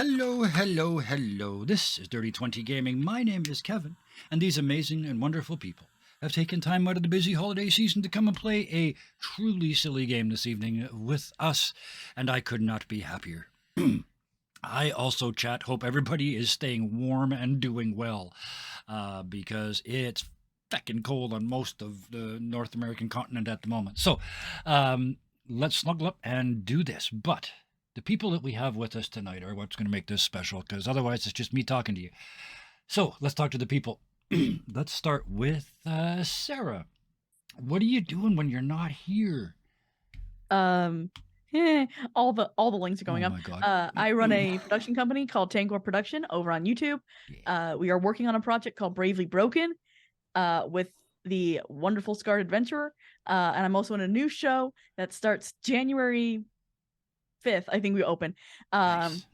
Hello, hello, hello. This is Dirty 20 Gaming. My name is Kevin, and these amazing and wonderful people have taken time out of the busy holiday season to come and play a truly silly game this evening with us, and I could not be happier. I also, chat, hope everybody is staying warm and doing well, because it's feckin' cold on most of the North American continent at the moment. So, um, let's snuggle up and do this. But the people that we have with us tonight are what's going to make this special, because otherwise it's just me talking to you. So let's talk to the people. Let's start with Sarah. What are you doing when you're not here? Um, all the links are Oh going up. my god. I run a production company called Tangor Production over on YouTube. Yeah. We are working on a project called Bravely Broken, with the wonderful Scarred Adventurer. And I'm also in a new show that starts January 5th. I think we open. Um, Nice.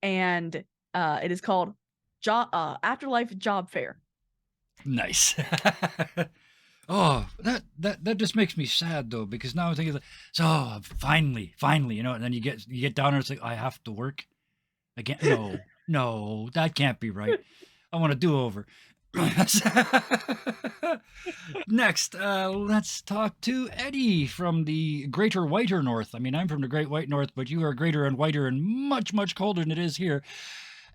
and it is called Afterlife Job Fair. Nice. Oh, that just makes me sad though, because now I'm thinking, like, so finally, and then you get down and it's like I have to work again. No, no, that can't be right. I want to do over. Next, let's talk to Eddie from the Greater Whiter North. I mean, I'm from the Great White North, but you are greater and whiter and much, much colder than it is here.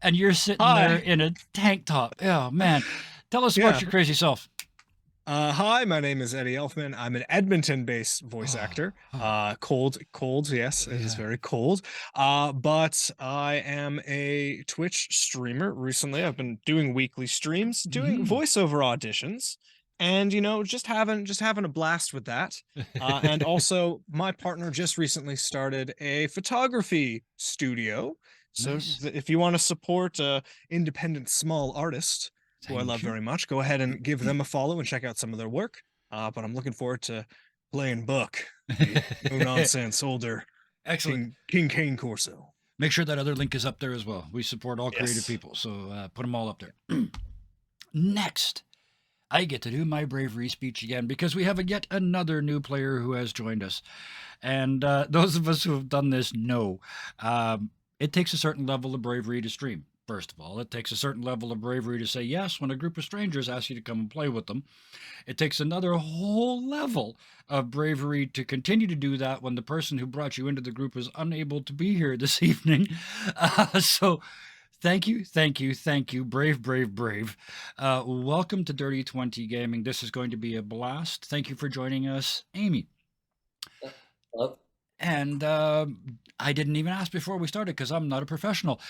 And you're sitting there Hi. in a tank top. Oh, man. Tell us about Yeah. your crazy self. Hi, my name is Eddie Elfman. I'm an Edmonton-based voice Oh, actor. oh, Cold, yes, it is yeah. very cold. But I am a Twitch streamer recently. I've been doing weekly streams, doing Mm-hmm. voiceover auditions, and just having a blast with that. And also, my partner just recently started a photography studio. So Nice. if you want to support a independent small artist who I love Thank you. very much, go ahead and give them a follow and check out some of their work. But I'm looking forward to playing Buck, the no nonsense older Excellent. King Kane Corso. Make sure that other link is up there as well. We support all creative Yes. people, so put them all up there. Next, I get to do my bravery speech again because we have yet another new player who has joined us. And those of us who have done this know it takes a certain level of bravery to stream. First of all, it takes a certain level of bravery to say yes when a group of strangers ask you to come and play with them. It takes another whole level of bravery to continue to do that when the person who brought you into the group is unable to be here this evening. So thank you, thank you, thank you. Brave, brave, brave. Welcome to Dirty 20 Gaming. This is going to be a blast. Thank you for joining us, Amy. Hello? And I didn't even ask before we started because I'm not a professional.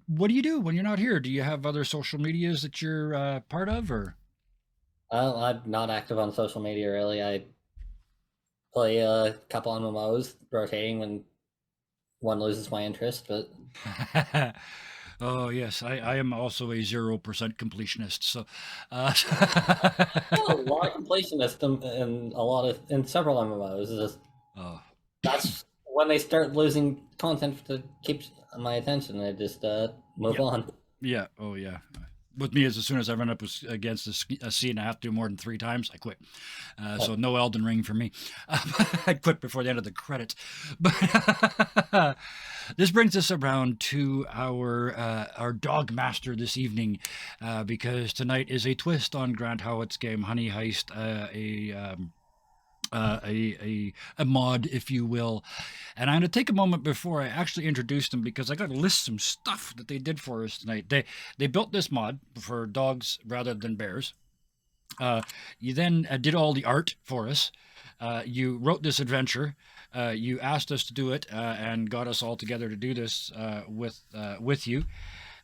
What do you do when you're not here? Do you have other social medias that you're part of, or? I'm not active on social media really. I play a couple MMOs, rotating when one loses my interest, but Oh yes, I am also a 0% completionist. So, well, a lot of completionist in several MMOs. It's just, oh that's when they start losing content to keep my attention. I just move yeah, on. yeah, oh yeah. With me, is as soon as I run up against a scene I have to do more than 3 times, I quit. So no Elden Ring for me. I quit before the end of the credits. But this brings us around to our dog master this evening, because tonight is a twist on Grant Howitt's game Honey Heist, a mod, if you will. And I'm going to take a moment before I actually introduce them because I got to list some stuff that they did for us tonight. They built this mod for dogs rather than bears. You then did all the art for us. You wrote this adventure. You asked us to do it and got us all together to do this with you.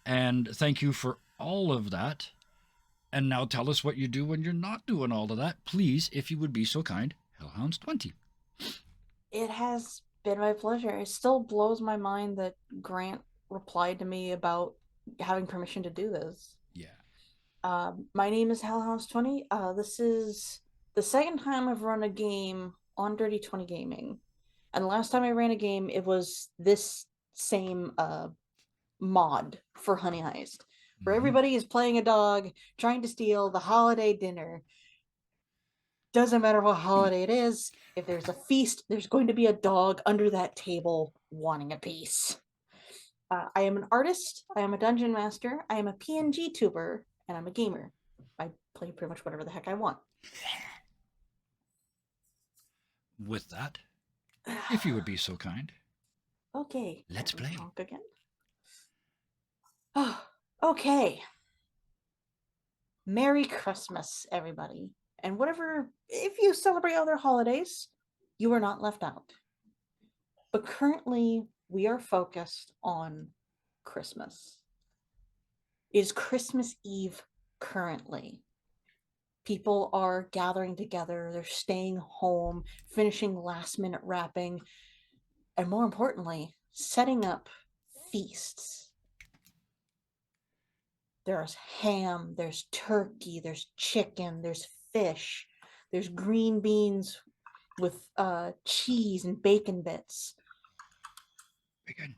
And thank you for all of that. And now tell us what you do when you're not doing all of that. Please, if you would be so kind, Hellhounds 20. It has been my pleasure. It still blows my mind that Grant replied to me about having permission to do this. Yeah. My name is Hellhounds20. This is the second time I've run a game on Dirty 20 Gaming. And the last time I ran a game, it was this same mod for Honey Heist, where Mm-hmm. everybody is playing a dog, trying to steal the holiday dinner. Doesn't matter what holiday it is. If there's a feast, there's going to be a dog under that table wanting a piece. I am an artist, I am a dungeon master, I am a PNG tuber, and I'm a gamer. I play pretty much whatever the heck I want. With that, if you would be so kind. Okay. Let's let me play. talk again. Oh, okay. Merry Christmas, everybody. And whatever, if you celebrate other holidays, you are not left out. But currently, we are focused on Christmas. It is Christmas Eve currently. People are gathering together, they're staying home, finishing last minute wrapping, and more importantly, setting up feasts. There's ham, there's turkey, there's chicken, there's fish, there's green beans with cheese and bacon bits. Bacon.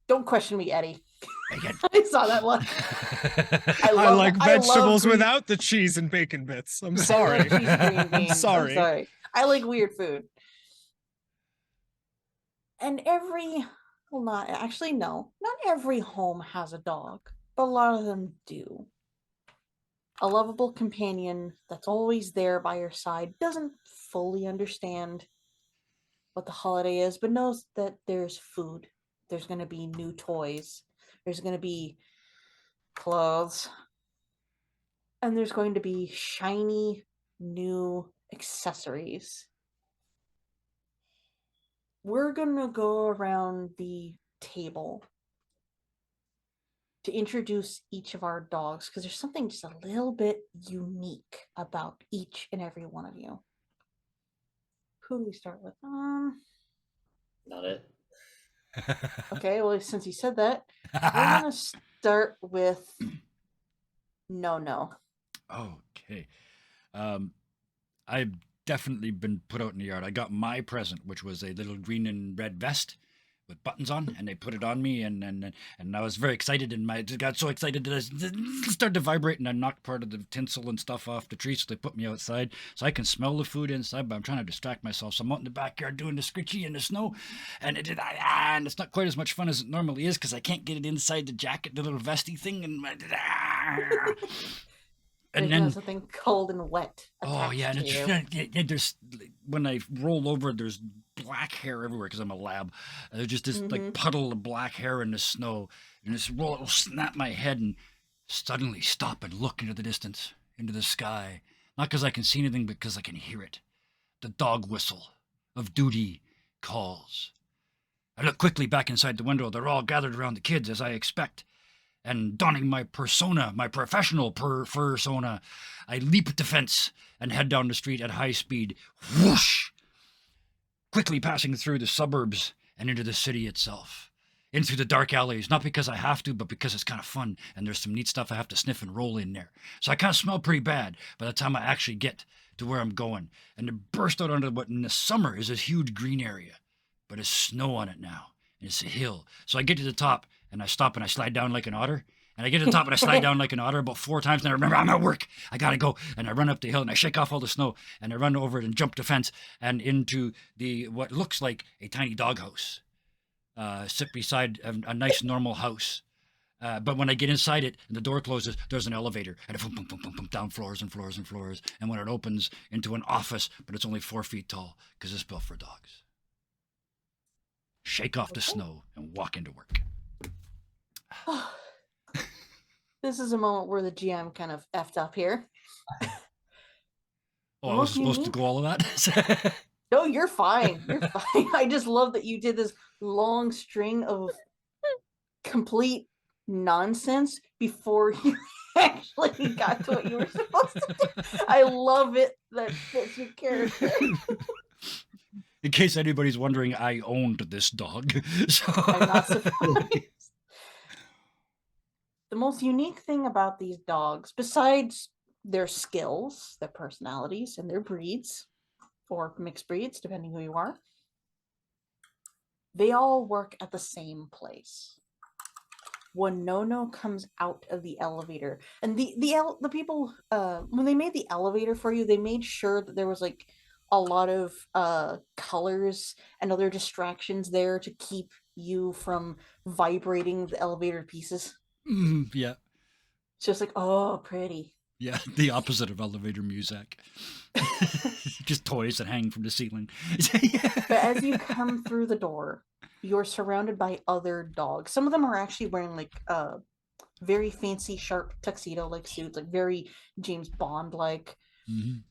Don't question me, Eddie. Bacon. I saw that one. I like I love vegetables green- without the cheese and bacon bits. I'm I sorry. love cheese and green beans. sorry. I'm sorry. I like weird food. And not every home has a dog, but a lot of them do. A lovable companion that's always there by your side, doesn't fully understand what the holiday is, but knows that there's food, there's going to be new toys, there's going to be clothes, and there's going to be shiny new accessories. We're going to go around the table to introduce each of our dogs because there's something just a little bit unique about each and every one of you. Who do we start with? Not it. Okay, well, since you said that, we're gonna start with No. Okay. I've definitely been put out in the yard. I got my present, which was a little green and red vest with buttons on, and they put it on me, and I was very excited, and I got so excited that I started to vibrate, and I knocked part of the tinsel and stuff off the tree, so they put me outside, so I can smell the food inside, but I'm trying to distract myself, so I'm out in the backyard doing the scritchy in the snow, and and it's not quite as much fun as it normally is, because I can't get it inside the jacket, the little vesty thing, and There's then something cold and wet. oh yeah, and attached to you. there's when I roll over, there's black hair everywhere because I'm a lab. There's just this like puddle of black hair in the snow, and this roll will snap my head and suddenly stop and look into the distance, into the sky. Not because I can see anything, but because I can hear it. The dog whistle of duty calls. I look quickly back inside the window. They're all gathered around the kids, as I expect. And donning my persona, my professional persona, I leap at the fence and head down the street at high speed. Whoosh! Quickly passing through the suburbs and into the city itself. In through the dark alleys, not because I have to, but because it's kind of fun, and there's some neat stuff I have to sniff and roll in there. So I kind of smell pretty bad by the time I actually get to where I'm going. And to burst out onto what in the summer is this huge green area. But it's snow on it now, and it's a hill. So I get to the top, and I stop and I slide down like an otter. And I get to the top and I slide down like an otter about 4 times. And I remember I'm at work. I got to go. And I run up the hill and I shake off all the snow. And I run over it and jump the fence and into what looks like a tiny doghouse. Sit beside a nice normal house. But when I get inside it and the door closes, there's an elevator. And boom, boom, boom, boom, boom, down floors and floors and floors. And when it opens into an office, but it's only 4 feet tall because it's built for dogs. Shake off the snow and walk into work. This is a moment where the GM kind of effed up here. Oh, I was supposed to go all of that? No, you're fine. You're fine. I just love that you did this long string of complete nonsense before you actually got to what you were supposed to do. I love it. That fits your character. In case anybody's wondering, I owned this dog. So... I'm not surprised. The most unique thing about these dogs, besides their skills, their personalities, and their breeds, or mixed breeds, depending who you are, they all work at the same place. When Nono comes out of the elevator, and the people, when they made the elevator for you, they made sure that there was like a lot of colors and other distractions there to keep you from vibrating the elevator pieces. Yeah. It's just like, oh, pretty. Yeah, the opposite of elevator music. Just toys that hang from the ceiling. But as you come through the door, you're surrounded by other dogs. Some of them are actually wearing like very fancy, sharp tuxedo-like suits, like very James Bond-like. Mhm.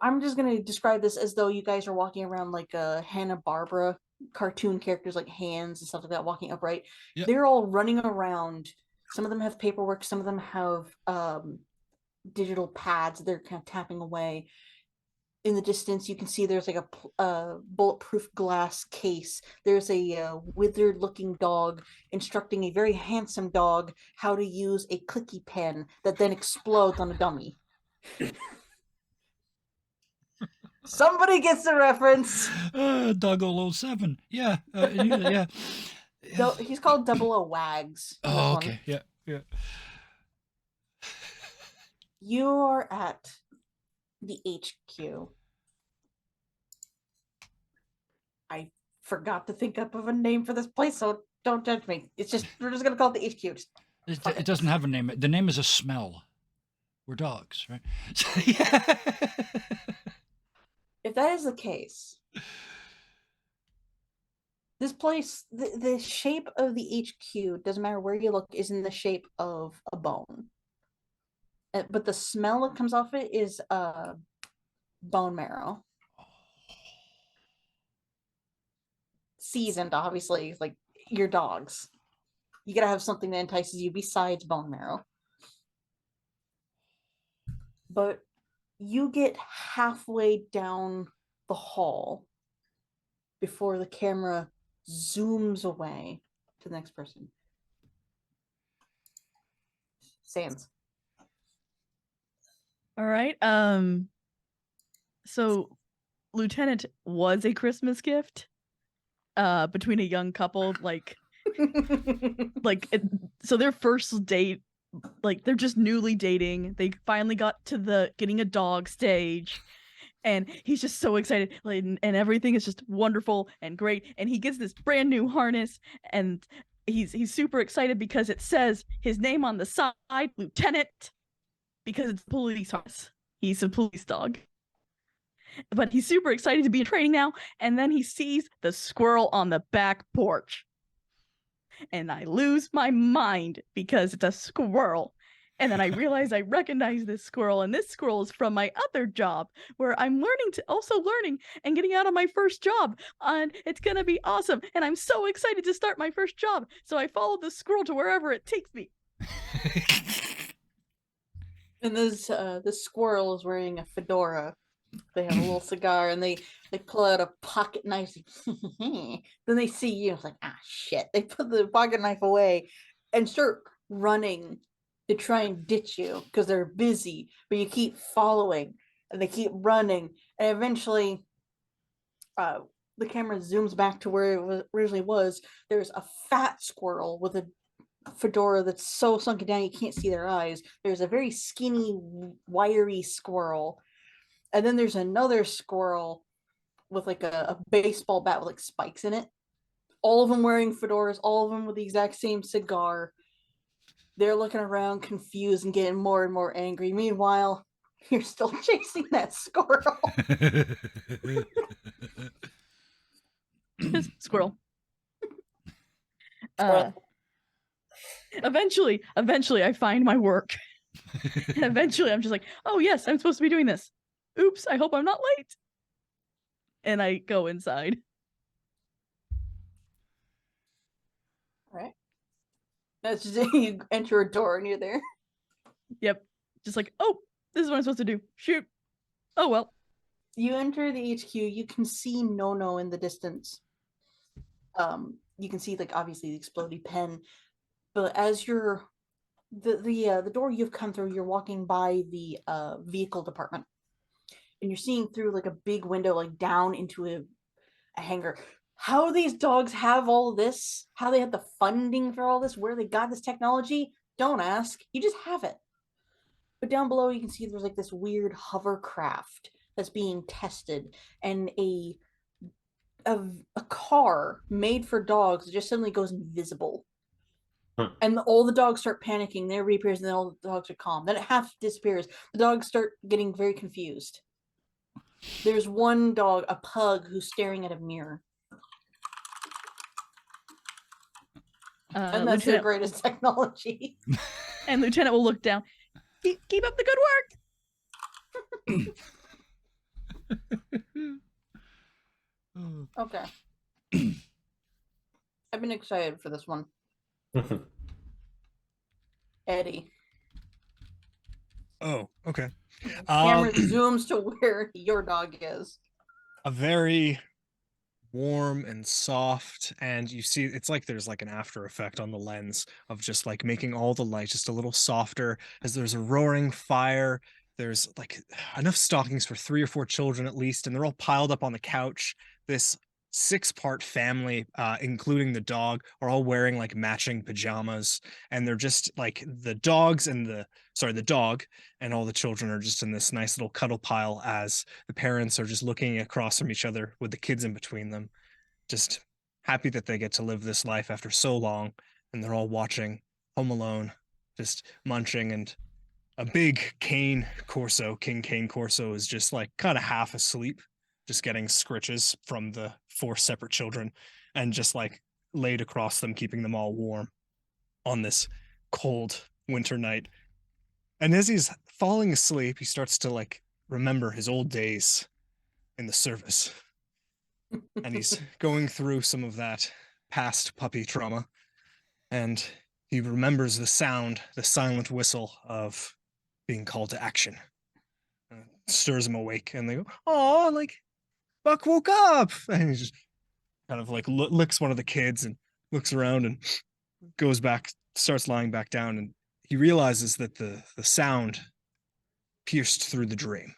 I'm just gonna describe this as though you guys are walking around like a Hanna-Barbera cartoon characters, like hands and stuff like that, walking upright. Yep. They're all running around. Some of them have paperwork. Some of them have digital pads. They're kind of tapping away. In the distance, you can see there's like a bulletproof glass case. There's a withered-looking dog instructing a very handsome dog how to use a clicky pen that then explodes on a dummy. Somebody gets the reference. Doug 007. Yeah. Yeah. He's called 00 Wags. in this Oh, one. okay. Yeah. Yeah. You're at the HQ. I forgot to think up of a name for this place, so don't judge me. We're just gonna call it the HQ. It doesn't have a name. The name is a smell. We're dogs, right? Yeah. If that is the case, this place, the shape of the HQ, doesn't matter where you look, is in the shape of a bone. But the smell that comes off it is bone marrow. Seasoned, obviously, like your dogs. You gotta have something that entices you besides bone marrow. But you get halfway down the hall before the camera zooms away to the next person. Sans. All right. So Lieutenant was a Christmas gift between a young couple, so their first date, like they're just newly dating. They finally got to the getting a dog stage, and he's just so excited, like, and everything is just wonderful and great. And he gets this brand new harness, and he's super excited because it says his name on the side, Lieutenant, because it's police harness. He's a police dog. But he's super excited to be in training now, and then he sees the squirrel on the back porch. And I lose my mind because it's a squirrel. And then I realize I recognize this squirrel, and this squirrel is from my other job where I'm learning and getting out of my first job. And it's going to be awesome. And I'm so excited to start my first job. So I follow the squirrel to wherever it takes me. And this squirrel is wearing a fedora. They have a little cigar, and they pull out a pocket knife. Then they see you. It's like, ah, shit. They put the pocket knife away and start running to try and ditch you because they're busy. But you keep following, and they keep running, and eventually, the camera zooms back to where it originally was. There's a fat squirrel with a fedora that's so sunken down you can't see their eyes. There's a very skinny, wiry squirrel. And then there's another squirrel with like a baseball bat with like spikes in it. All of them wearing fedoras, all of them with the exact same cigar. They're looking around confused and getting more and more angry. Meanwhile, you're still chasing that squirrel. Squirrel. Eventually I find my work. And eventually I'm just like, oh yes, I'm supposed to be doing this. Oops, I hope I'm not late. And I go inside. All right. That's just you enter a door and you're there. Yep. Just like, oh, this is what I'm supposed to do. Shoot. Oh well. You enter the HQ, you can see No in the distance. You can see like obviously the exploding pen. But as you're the door you've come through, you're walking by the vehicle department. And you're seeing through like a big window, like down into a hangar. How these dogs have all this, how they had the funding for all this, where they got this technology, don't ask. You just have it. But down below, you can see there's like this weird hovercraft that's being tested, and a a car made for dogs just suddenly goes invisible. Hmm. And all the dogs start panicking. Then it reappears, and then all the dogs are calm. Then it half disappears. The dogs start getting very confused. There's one dog, a pug, who's staring at a mirror. And that's their Lieutenant, greatest technology. and Lieutenant will look down. Keep up the good work. Okay. I've been excited for this one. Eddie. Oh, okay. Camera zooms to where your dog is. A very warm and soft, and you see it's like there's like an after effect on the lens of just like making all the light just a little softer as there's a roaring fire. There's like enough stockings for 3 or 4 children at least, and they're all piled up on the couch. This 6-part family, including the dog, are all wearing like matching pajamas, and they're just like the dog and all the children are just in this nice little cuddle pile as the parents are just looking across from each other with the kids in between them, just happy that they get to live this life after so long. And they're all watching Home Alone, just munching, and a big King Cane Corso, is just like kind of half asleep, just getting scritches from the 4 separate children and just like laid across them, keeping them all warm on this cold winter night. And as he's falling asleep, he starts to like remember his old days in the service. And he's going through some of that past puppy trauma. And he remembers the silent whistle of being called to action. And it stirs him awake, and they go, "Oh, like Buck woke up!" And he just kind of like licks one of the kids and looks around and goes back, starts lying back down, and he realizes that the sound pierced through the dream,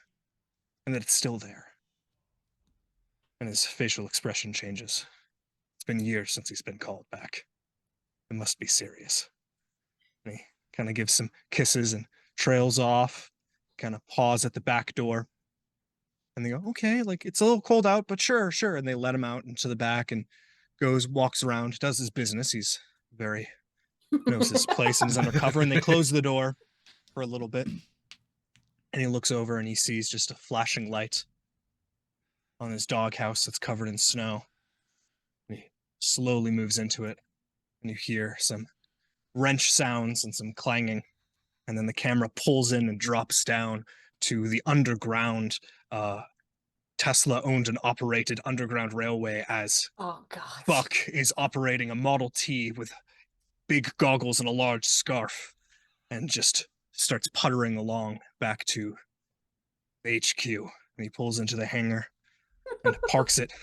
and that it's still there. And his facial expression changes. It's been years since he's been called back. It must be serious. And he kind of gives some kisses and trails off, kind of pause at the back door. And they go, "Okay, like it's a little cold out, but sure, sure." And they let him out into the back and walks around, does his business. He's very, knows his place and is undercover. And they close the door for a little bit. And he looks over and he sees just a flashing light on his doghouse that's covered in snow. And he slowly moves into it. And you hear some wrench sounds and some clanging. And then the camera pulls in and drops down to the underground, Tesla owned and operated underground railway, as Oh god. Buck is operating a Model T with big goggles and a large scarf, and just starts puttering along back to the HQ. And he pulls into the hangar and parks it,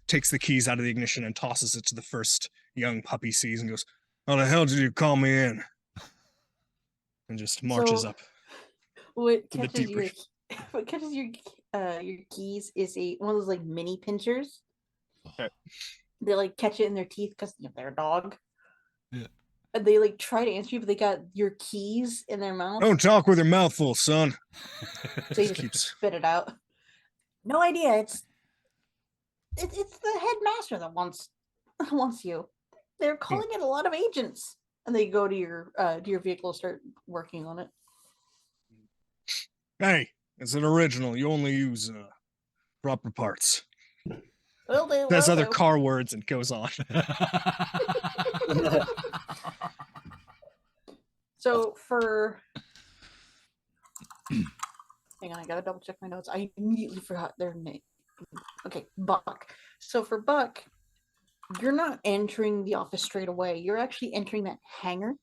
takes the keys out of the ignition and tosses it to the first young pup he sees and goes, "How the hell did you call me in?" And just marches So, up. What to the catches your debrief. what catches your keys is one of those like mini pinchers. Okay. They like catch it in their teeth because they're a dog. Yeah. And they like try to answer you, but they got your keys in their mouth. "Don't talk with your mouth full, son." So you Just just keeps. spit it out. No idea. It's the headmaster that wants you. They're calling in a lot of agents, and they go to your vehicle, start working on it. "Hey, it's an original. You only use proper parts." Well, they Says will other do. car words and goes on. So for hang on, I gotta double check my notes. I immediately forgot their name. Okay, Buck. So for Buck, you're not entering the office straight away. You're actually entering that hangar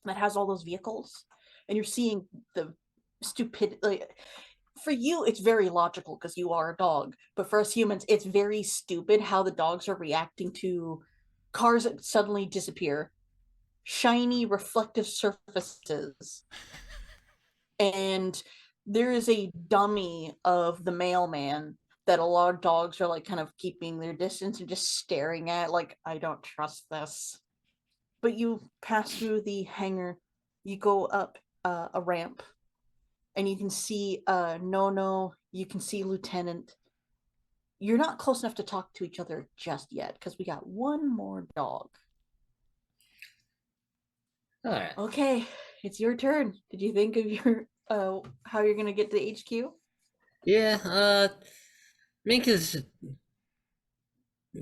that has all those vehicles, and you're seeing the stupid. Like, for you, it's very logical because you are a dog. But for us humans, it's very stupid how the dogs are reacting to cars that suddenly disappear, shiny reflective surfaces, and there is a dummy of the mailman that a lot of dogs are like kind of keeping their distance and just staring at, like, I don't trust this. But you pass through the hangar, you go up a ramp, and you can see Nono, you can see Lieutenant, you're not close enough to talk to each other just yet because we got one more dog. All right. Okay, it's your turn. Did you think of your how you're gonna get to the HQ? Yeah, Mink is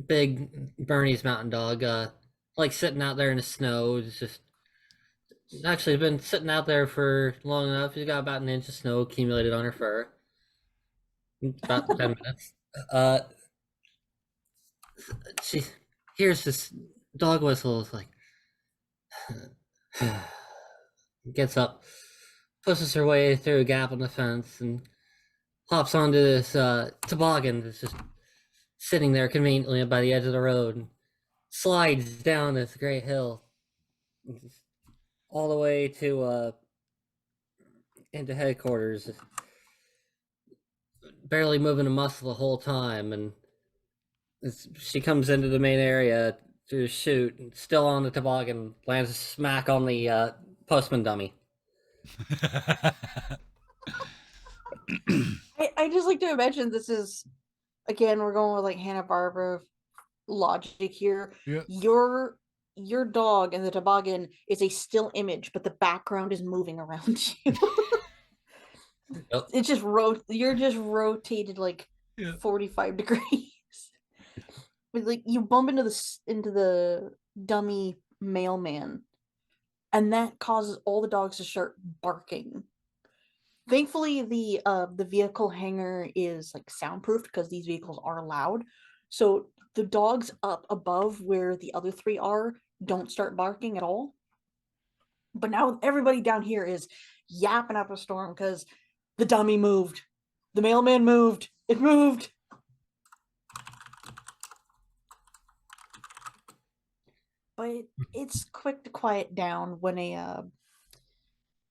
big Bernese mountain dog, like sitting out there in the snow. It's just actually been sitting out there for long enough. She's got about an inch of snow accumulated on her fur. About 10 minutes. She hears this dog whistle. It's like gets up, pushes her way through a gap in the fence, and hops onto this toboggan that's just sitting there conveniently by the edge of the road, and slides down this great hill, all the way to into headquarters, barely moving a muscle the whole time. And she comes into the main area to shoot, and still on the toboggan, lands smack on the postman dummy. I just like to imagine this is, again, we're going with like Hanna-Barbera logic here. Yep. Your dog in the toboggan is a still image, but the background is moving around you. Yep. It's just you're just rotated like 45 degrees. But like you bump into the dummy mailman, and that causes all the dogs to start barking. Thankfully, the vehicle hangar is like soundproofed because these vehicles are loud. So the dogs up above where the other three are don't start barking at all. But now everybody down here is yapping up a storm because the dummy moved. The mailman moved. It moved. But it's quick to quiet down when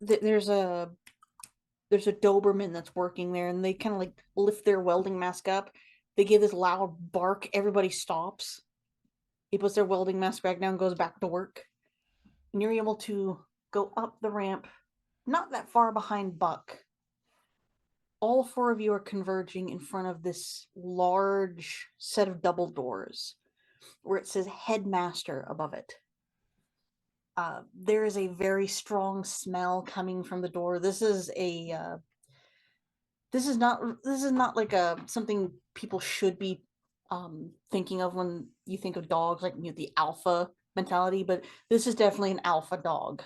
there's a Doberman that's working there, and they kind of like lift their welding mask up. They give this loud bark. Everybody stops. He puts their welding mask back down, goes back to work. And you're able to go up the ramp, not that far behind Buck. All four of you are converging in front of this large set of double doors where it says Headmaster above it. There is a very strong smell coming from the door. This is not like something people should be thinking of when you think of dogs, like the alpha mentality, but this is definitely an alpha dog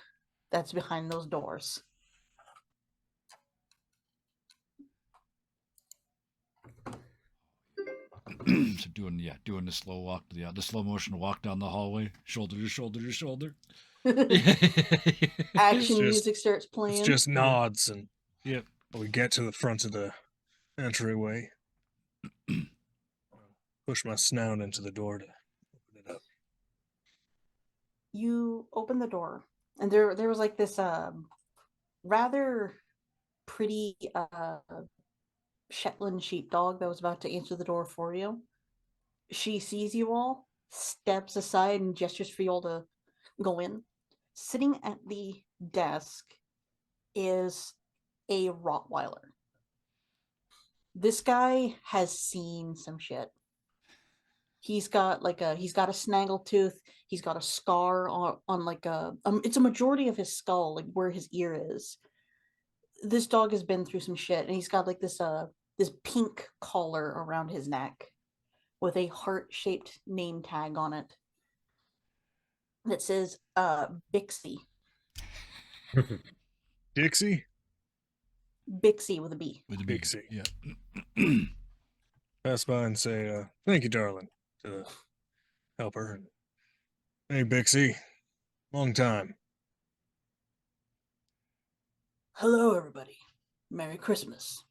that's behind those doors. So doing the slow walk, the slow motion walk down the hallway, shoulder to shoulder to shoulder. Action music starts playing. It's just nods, and Yep. we get to the front of the entryway. Push my snout into the door to open it up. You open the door, and there was like this rather pretty Shetland sheepdog that was about to answer the door for you. She sees you all, steps aside, and gestures for you all to go in. Sitting at the desk is a Rottweiler. This guy has seen some shit. He's got a snaggletooth. He's got a scar on like it's a majority of his skull, like where his ear is. This dog has been through some shit, and he's got like this pink collar around his neck with a heart-shaped name tag on it that says Bixie. Dixie? Bixie with a B. With a B. Bixie. Yeah. Pass by and say, thank you, darling, to the helper. Hey, Bixie. Long time. Hello, everybody. Merry Christmas.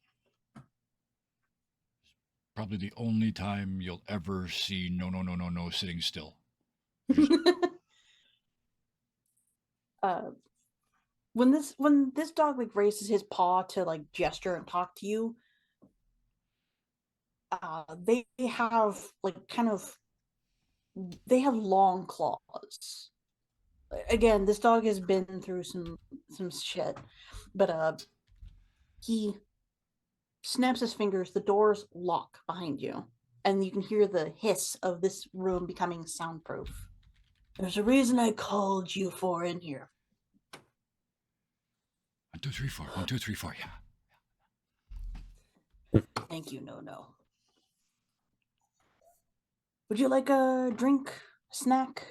Probably the only time you'll ever see no sitting still. When this dog like raises his paw to like gesture and talk to you, they have long claws. Again, this dog has been through some shit, but he snaps his fingers. The doors lock behind you, and you can hear the hiss of this room becoming soundproof. There's a reason I called you four in here. 1, 2, 3, 4. 1, 2, 3, 4. Yeah. Thank you, No. Would you like a drink, a snack,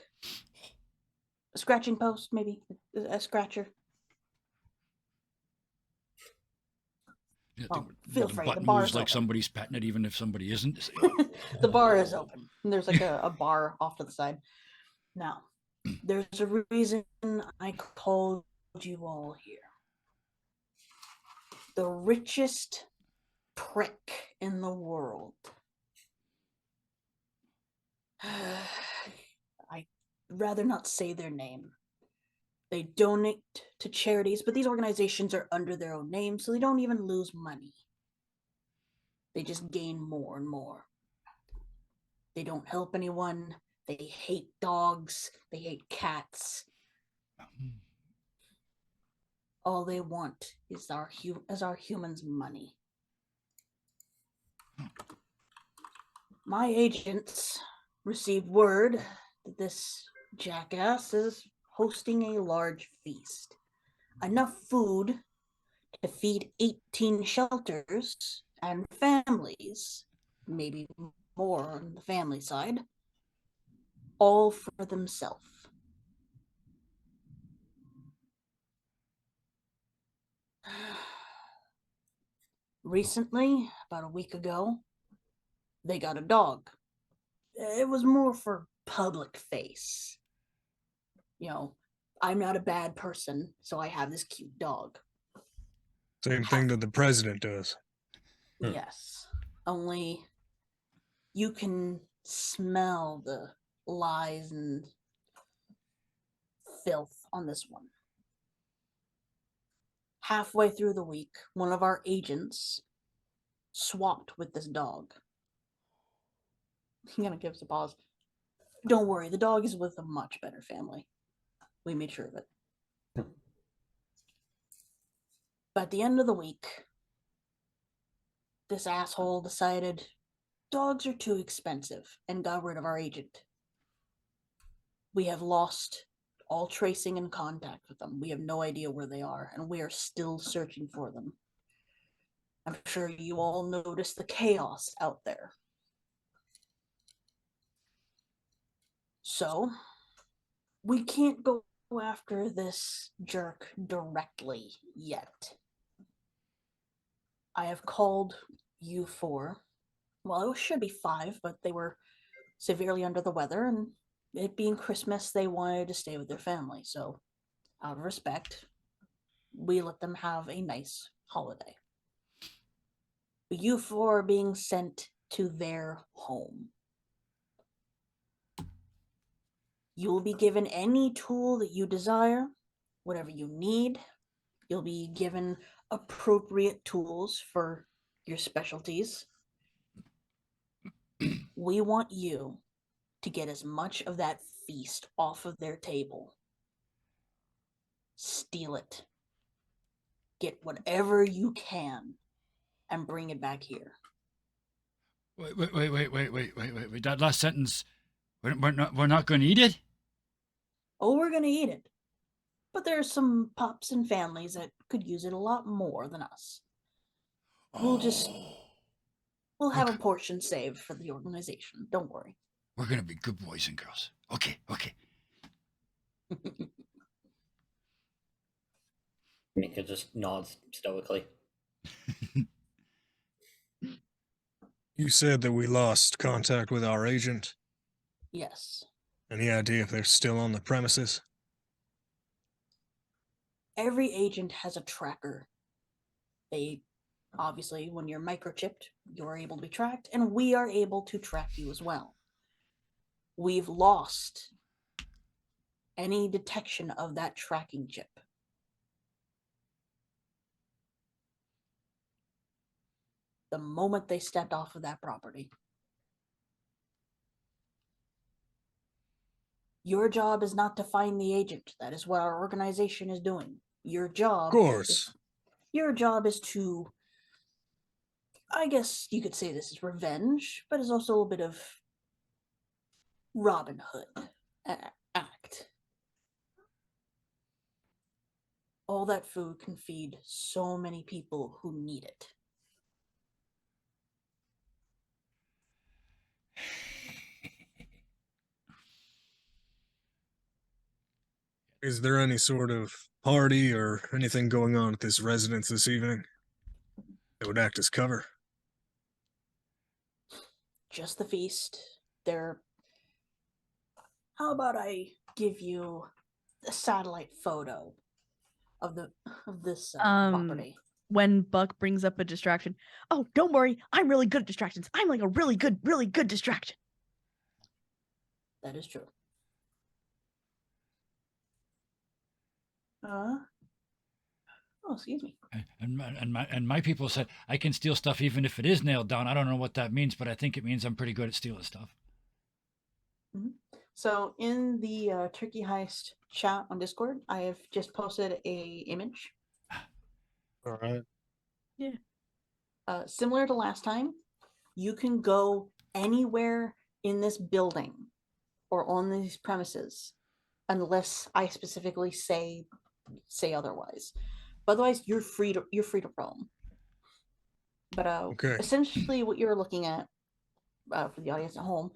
a scratching post, maybe a scratcher? Yeah, Oh, feel free. The button bar moves is like open. somebody's petting it, even if somebody isn't. The bar is open. And there's like a bar off to the side. Now, there's a reason I called you all here. The richest prick in the world. I'd rather not say their name. They donate to charities, but these organizations are under their own name, so they don't even lose money. They just gain more and more. They don't help anyone. They hate dogs. They hate cats. All they want is our humans' money. My agents received word that this jackass is hosting a large feast. Enough food to feed 18 shelters and families, maybe more on the family side, all for themselves. Recently, about a week ago, they got a dog. It was more for public face. You know, I'm not a bad person, so I have this cute dog. Same thing that the president does. Yes. Only you can smell the lies and filth on this one. Halfway through the week, one of our agents swapped with this dog. He kind of gives a pause. Don't worry, the dog is with a much better family. We made sure of it. But at the end of the week, this asshole decided dogs are too expensive and got rid of our agent. We have lost all tracing and contact with them. We have no idea where they are, and we are still searching for them. I'm sure you all noticed the chaos out there. So, we can't go after this jerk directly yet. I have called you four. Well, it should be 5, but they were severely under the weather, and it being Christmas, they wanted to stay with their family. So, out of respect, we let them have a nice holiday. But you four are being sent to their home. You will be given any tool that you desire, whatever you need. You'll be given appropriate tools for your specialties. We want you to get as much of that feast off of their table. Steal it. Get whatever you can and bring it back here. Wait. That last sentence, we're not going to eat it? Oh, we're going to eat it. But there's some pups and families that could use it a lot more than us. We'll have a portion saved for the organization. Don't worry. We're going to be good boys and girls. Okay. Mika just nods stoically. You said that we lost contact with our agent. Yes. Any idea if they're still on the premises? Every agent has a tracker. They obviously, when you're microchipped, you're able to be tracked, and we are able to track you as well. We've lost any detection of that tracking chip. The moment they stepped off of that property. Your job is not to find the agent. That is what our organization is doing. Your job Of course. your job is to I guess you could say this is revenge, but it's also a little bit of Robin Hood act. All that food can feed so many people who need it. Is there any sort of party or anything going on at this residence this evening that would act as cover? Just the feast. There. How about I give you a satellite photo of this property? When Buck brings up a distraction, oh, don't worry, I'm really good at distractions. I'm like a really good distraction. That is true. Oh, excuse me. And my people said I can steal stuff even if it is nailed down. I don't know what that means, but I think it means I'm pretty good at stealing stuff. Mm-hmm. So in the Turkey Heist chat on Discord, I have just posted a image. All right. Yeah. Similar to last time, you can go anywhere in this building or on these premises, unless I specifically say otherwise. But otherwise, you're free to roam. But Okay. essentially, what you're looking at for the audience at home,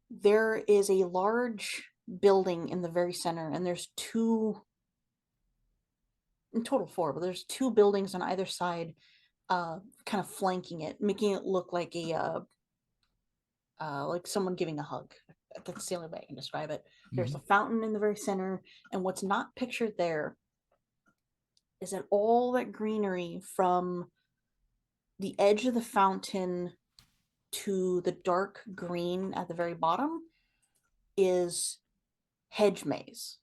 there is a large building in the very center, and there's two, in total four, but there's two buildings on either side, kind of flanking it, making it look like a like someone giving a hug. That's the only way I can describe it. There's a fountain in the very center, and what's not pictured there is that all that greenery from the edge of the fountain to the dark green at the very bottom is hedge maze.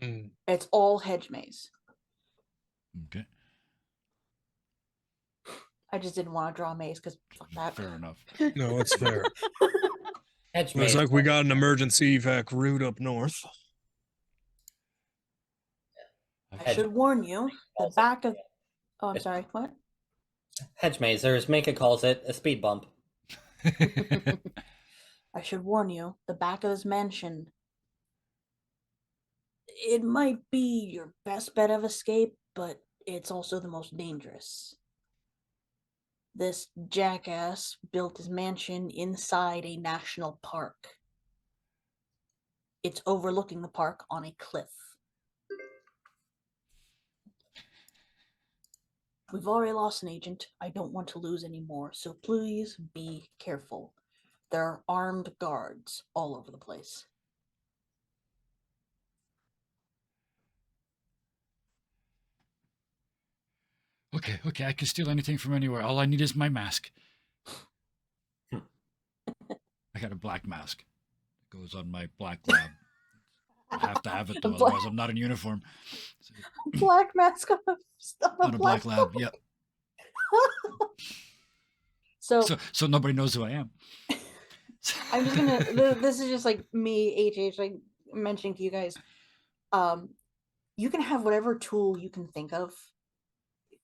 It's all hedge maze. Okay. I just didn't want to draw a maze because fuck that. Fair enough. No, it's fair. Hedge Looks maze. like we got an emergency evac route up north. I should warn you, the back of. Oh, I'm sorry. What? Hedge mazers. Mika calls it a speed bump. I should warn you, the back of this mansion. It might be your best bet of escape, but it's also the most dangerous. This jackass built his mansion inside a national park. It's overlooking the park on a cliff. We've already lost an agent. I don't want to lose any more, so please be careful. There are armed guards all over the place. Okay, I can steal anything from anywhere. All I need is my mask. I got a black mask. It goes on my black lab. I have to have it though, otherwise I'm not in uniform. So, Black mask on on a black lab, yep. So nobody knows who I am. I'm just gonna. This is just like me, like mentioning to you guys. You can have whatever tool you can think of.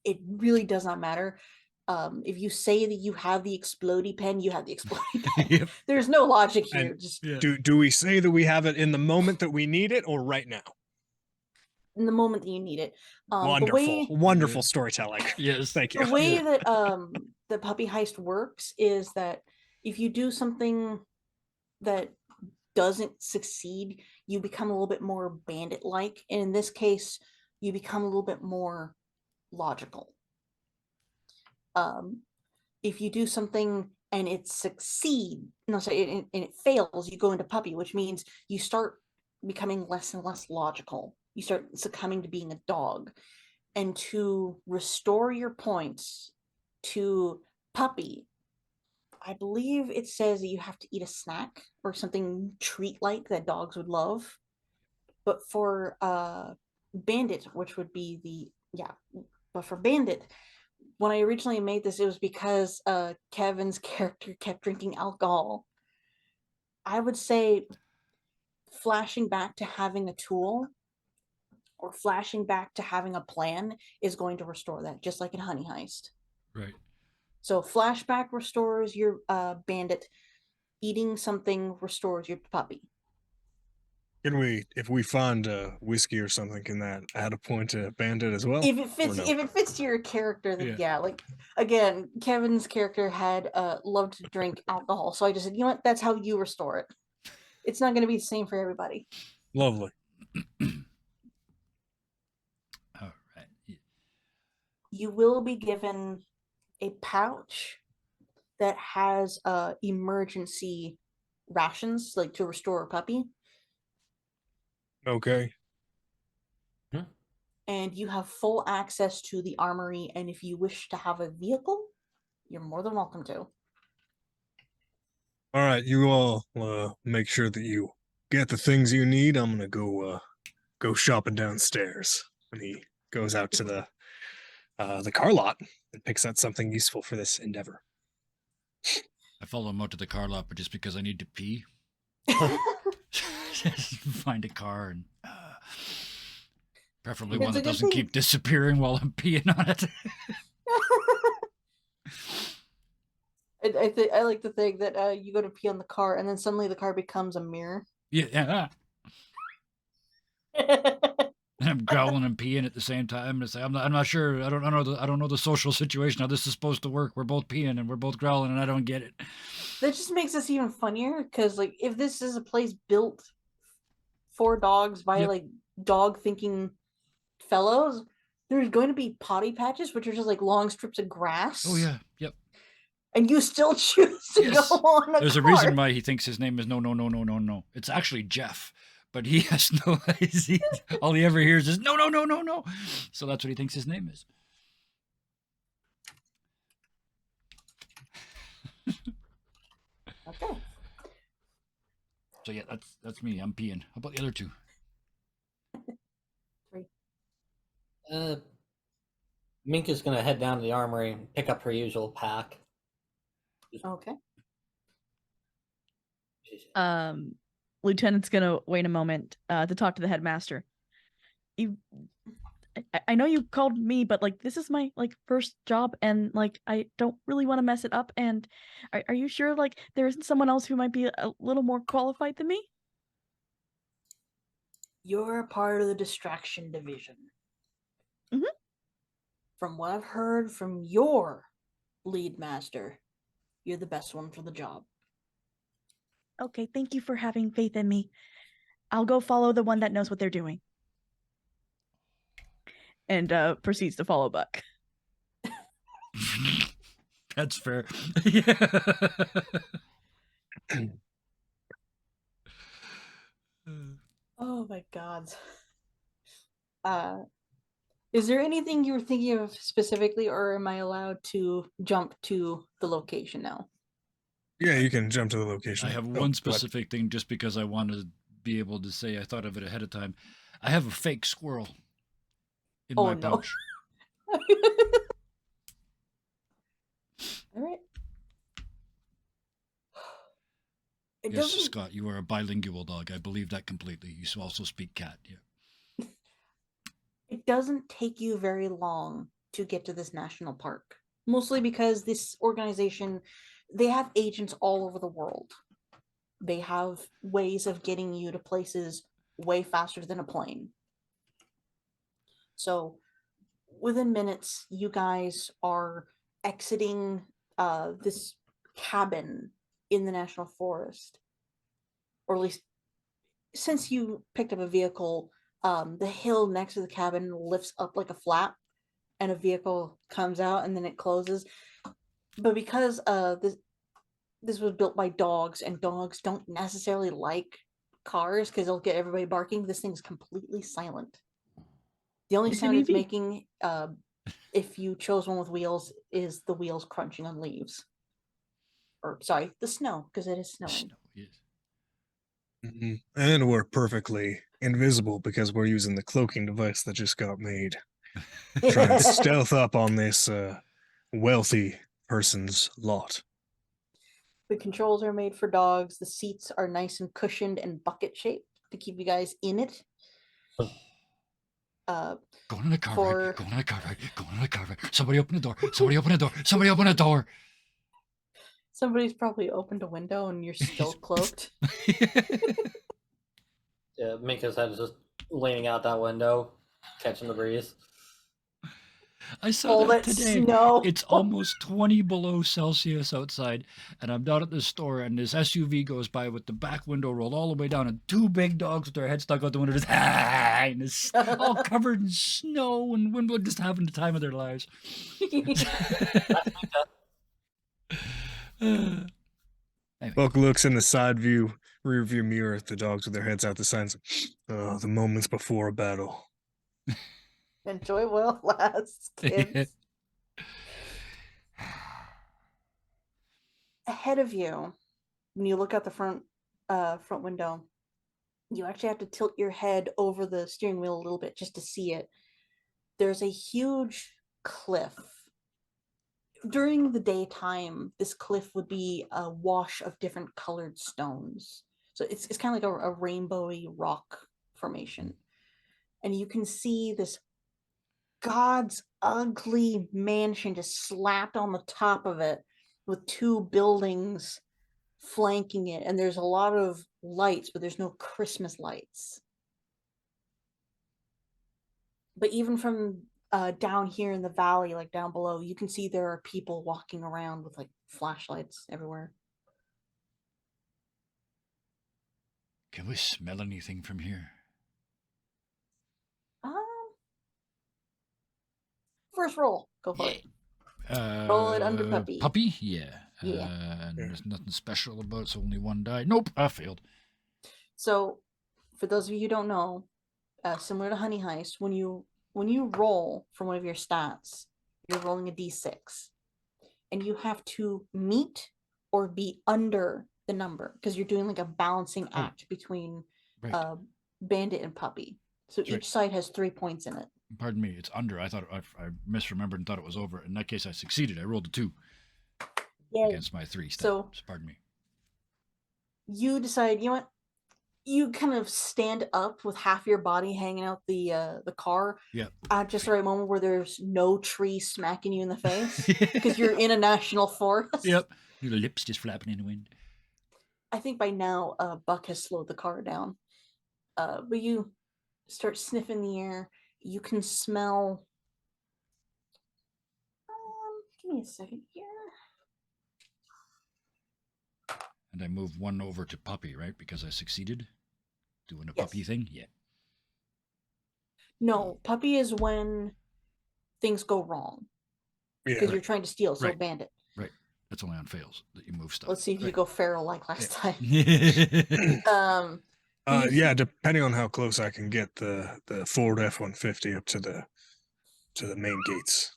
It really does not matter. If you say that you have the explodey pen, you have the explodey pen. Yep. There's no logic here. And Just do we say that we have it in the moment that we need it, or right now? in the moment that you need it. Wonderful storytelling. Yes. Thank you. The way that the puppy heist works is that if you do something that doesn't succeed, you become a little bit more bandit-like, and in this case, you become a little bit more logical. If you do something and it it fails, you go into puppy, which means you start becoming less and less logical. You start succumbing to being a dog. And to restore your points to puppy, I believe it says that you have to eat a snack or something treat-like that dogs would love. But for bandit, which would be but for bandit, when I originally made this, it was because Kevin's character kept drinking alcohol. I would say flashing back to having a tool or flashing back to having a plan is going to restore that, just like in Honey Heist. Right. So flashback restores your bandit. Eating something restores your puppy. If we find whiskey or something, can that add a point to bandit as well? If it fits, no? if it fits to your character, then Yeah. yeah. Like again, Kevin's character had loved to drink alcohol, so I just said, you know what? That's how you restore it. It's not going to be the same for everybody. Lovely. All right. Yeah. You will be given a pouch that has emergency rations, like to restore a puppy, Okay. and you have full access to the armory. And if you wish to have a vehicle, you're more than welcome to. All right, you all make sure that you get the things you need. I'm gonna go shopping downstairs. And he goes out to the car lot and picks out something useful for this endeavor. I follow him out to the car lot, but just because I need to pee. Find a car and preferably It's one a that good doesn't thing. keep disappearing while I'm peeing on it. I like to think that you go to pee on the car and then suddenly the car becomes a mirror. Yeah. And I'm growling and peeing at the same time. It's like, I'm not sure. I don't know the social situation how this is supposed to work. We're both peeing and we're both growling, and I don't get it. That just makes this even funnier because, like, if this is a place built for dogs by Yep. like dog thinking fellows, there's going to be potty patches, which are just like long strips of grass. Oh yeah, yep. And you still choose to Yes. go on a There's car. a reason why he thinks his name is no. It's actually Jeff, but he has no. All he ever hears is no. So that's what he thinks his name is. Okay. So yeah, that's me. I'm peeing. How about the other two? Mink is gonna head down to the armory and pick up her usual pack. Okay. Lieutenant's gonna wait a moment to talk to the headmaster. I know you called me, but like this is my like first job, and like I don't really want to mess it up. And are you sure like there isn't someone else who might be a little more qualified than me? You're a part of the distraction division. Mhm. From what I've heard from your lead master, you're the best one for the job. Okay, thank you for having faith in me. I'll go follow the one that knows what they're doing. And proceeds to follow Buck. That's fair. Yeah. Oh my god. Is there anything you were thinking of specifically, or am I allowed to jump to the location now? Yeah, you can jump to the location. I have Oh, one go ahead. specific thing just because I want to be able to say I thought of it ahead of time. I have a fake squirrel in Oh, my no. pouch. All right. It Yes, doesn't. Scott, you are a bilingual dog. I believe that completely. You also speak cat. Yeah. It doesn't take you very long to get to this national park. Mostly because this organization, they have agents all over the world. They have ways of getting you to places way faster than a plane. So within minutes, you guys are exiting this cabin in the national forest. Or at least since you picked up a vehicle, the hill next to the cabin lifts up like a flap and a vehicle comes out and then it closes. But because this was built by dogs and dogs don't necessarily like cars because they'll get everybody barking, this thing's completely silent. The only Makes it sound it's easy. making, if you chose one with wheels, is the wheels crunching on leaves. Or sorry, the snow, because it is snowing. Snow, yes. Mhm. And we're perfectly invisible because we're using the cloaking device that just got made. Try and stealth up on this wealthy person's lot. The controls are made for dogs. The seats are nice and cushioned and bucket shaped to keep you guys in it. Going in the car For- ride. Going in the car ride. Going in the car ride. Somebody open the door. Somebody open the door. Somebody open the door. Somebody's probably opened a window and you're still cloaked. Yeah, Minka's head is just leaning out that window, catching the breeze. I saw All that that today. snow. It's almost 20 below Celsius outside, and I'm down at the store, and this SUV goes by with the back window rolled all the way down, and two big dogs with their heads stuck out the window, just and it's all covered in snow, and Windward just having the time of their lives. Anyway, Buck looks in the side view, rear view mirror at the dogs with their heads out the signs. Oh, the moments before a battle. Enjoy while it lasts, kids. Ahead of you, when you look out the front window, you actually have to tilt your head over the steering wheel a little bit just to see it. There's a huge cliff. During the daytime, this cliff would be a wash of different colored stones. So it's kind of like a rainbowy rock formation. And you can see this God's ugly mansion just slapped on the top of it with two buildings flanking it. And there's a lot of lights, but there's no Christmas lights. But even from down here in the valley, like down below, you can see there are people walking around with like flashlights everywhere. can we smell anything from here? First roll, go for it. Yeah. Roll it under puppy. Puppy? Yeah. Yeah. And Yeah. there's nothing special about it, so only one die. Nope, I failed. So, for those of you who don't know, similar to Honey Heist, when you roll for one of your stats, you're rolling a d6, and you have to meet or be under the number because you're doing like a balancing act between Right. Bandit and Puppy. So Right. each side has 3 points in it. Pardon me, it's under. I thought I misremembered and thought it was over. In that case, I succeeded. I rolled a 2 Yay. against my 3 stat. So- pardon me. You decide, you know what? You kind of stand up with half your body hanging out the car Yep. at just the right moment where there's no tree smacking you in the face because you're in a national forest. Yep. Your lips just flapping in the wind. I think by now Buck has slowed the car down. But you start sniffing the air. You can smell. Give me a second here. And I move 1 over to Puppy, right? Because I succeeded doing a Yes. puppy thing. Yeah. No, Puppy is when things go wrong because Yeah. you're trying to steal. So Right. Bandit. Right. That's only on fails that you move stuff. Let's see if you Right. go feral like last time. Yeah, depending on how close I can get the Ford F-150 up to the main gates.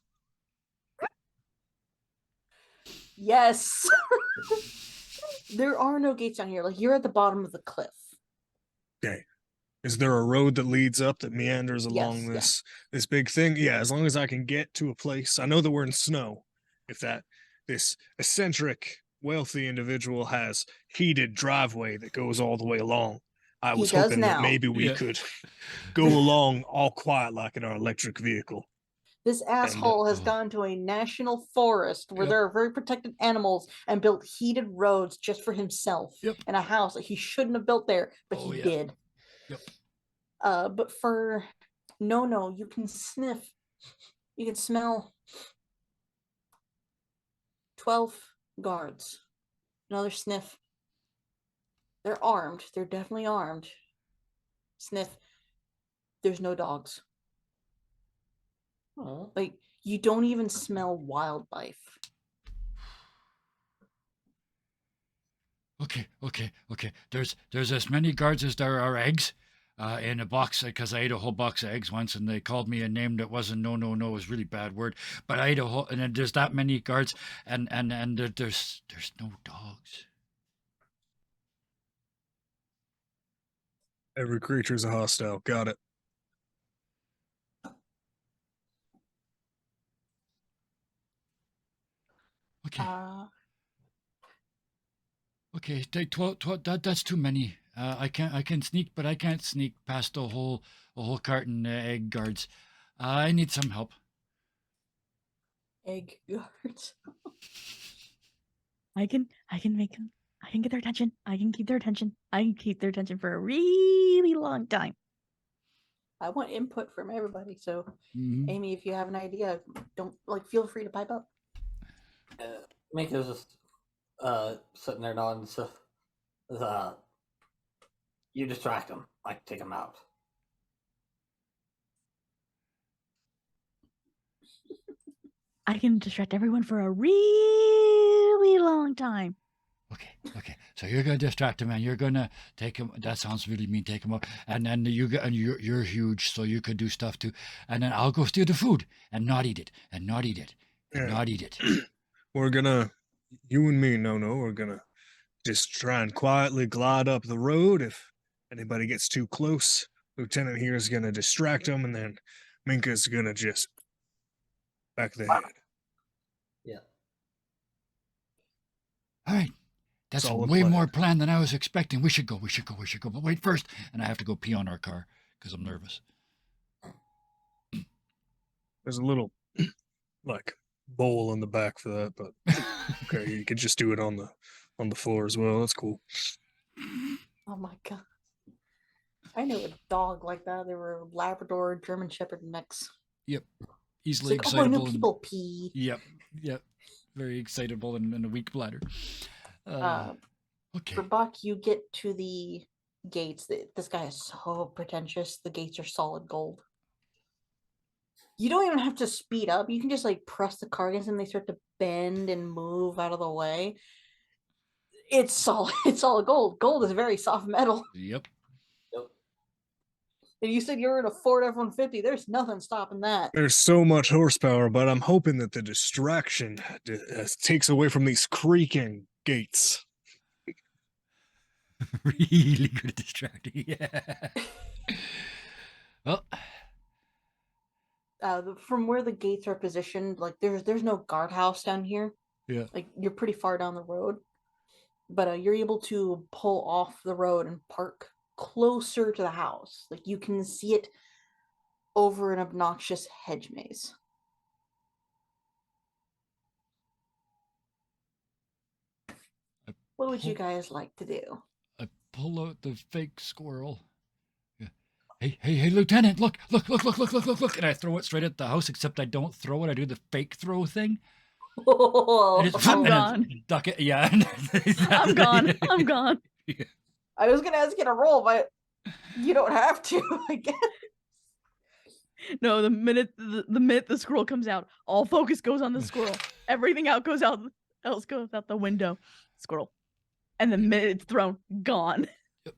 Yes. There are no gates down here. Like you're at the bottom of the cliff. Okay. Is there a road that leads up that meanders along Yes, this big thing? Yeah, as long as I can get to a place. I know that we're in snow. If this eccentric, wealthy individual has heated driveway that goes all the way along, I He was does hoping that now. maybe we Yeah. could go along all quiet like in our electric vehicle. This asshole has oh. gone to a national forest where Yep. there are very protected animals and built heated roads just for himself Yep. and a house that he shouldn't have built there, but Oh, he yeah. did. Yep. But for no, you can sniff, you can smell 12 guards. Another sniff. They're armed. They're definitely armed. Sniff. There's no dogs. Oh. Like, you don't even smell wildlife. Okay. There's as many guards as there are eggs in a box because I ate a whole box of eggs once and they called me a name that wasn't no it was a really bad word. But I ate a whole and then there's that many guards and there's no dogs. Every creature's a hostile. Got it. Okay. Uh, Okay, take 12, that's too many. I can sneak, but I can't sneak past a whole carton egg guards. I need some help. Egg guards. I can make them. I can get their attention. I can keep their attention. I can keep their attention for a really long time. I want input from everybody. So, Mhm. Amy, if you have an idea, don't feel free to pipe up. Minka's just sitting there nodding. So, you distract him. I can take him out. I can distract everyone for a really long time. Okay. So you're gonna distract him, and you're gonna take him. That sounds really mean. Take him out, and then you're huge, so you could do stuff too. And then I'll go steal the food and not eat it, and not eat it, and Yeah. not eat it. We're gonna, you and me, no, we're gonna just try and quietly glide up the road. If anybody gets too close, Lieutenant here is gonna distract them, and then Minka's gonna just back the head. Yeah. All right. That's Solid way plan. more plan than I was expecting. We should go. But wait first, and I have to go pee on our car because I'm nervous. There's a little like bowl in the back for that, but okay, you could just do it on the floor as well. That's cool. Oh my god. I knew a dog like that. They were Labrador German Shepherd mix. Yep. It's Easily like, oh, I know excitable. people pee. Yep. Very excitable and a weak bladder. Okay. For Buck, you get to the gates. This guy is so pretentious. The gates are solid gold. You don't even have to speed up. You can just press the car against them. They start to bend and move out of the way. It's solid. It's solid gold. Gold is very soft metal. Yep. And you said you're in a Ford F-150. There's nothing stopping that. There's so much horsepower, but I'm hoping that the distraction takes away from these creaking gates. Really good at distracting. Yeah. Well, From where the gates are positioned, there's no guardhouse down here. yeah. You're pretty far down the road, but you're able to pull off the road and park closer to the house. You can see it over an obnoxious hedge maze. What would you guys like to do? I pull out the fake squirrel. Yeah. Hey, Lieutenant! Look! And I throw it straight at the house. Except I don't throw it. I do the fake throw thing. I just I'm and gone. duck it. Yeah. I'm gone. I'm gone. I was gonna ask you to roll, but you don't have to, I guess. No, the minute the squirrel comes out, all focus goes on the squirrel. Everything else goes out the window. Squirrel. And the minute it's thrown, gone. Yep.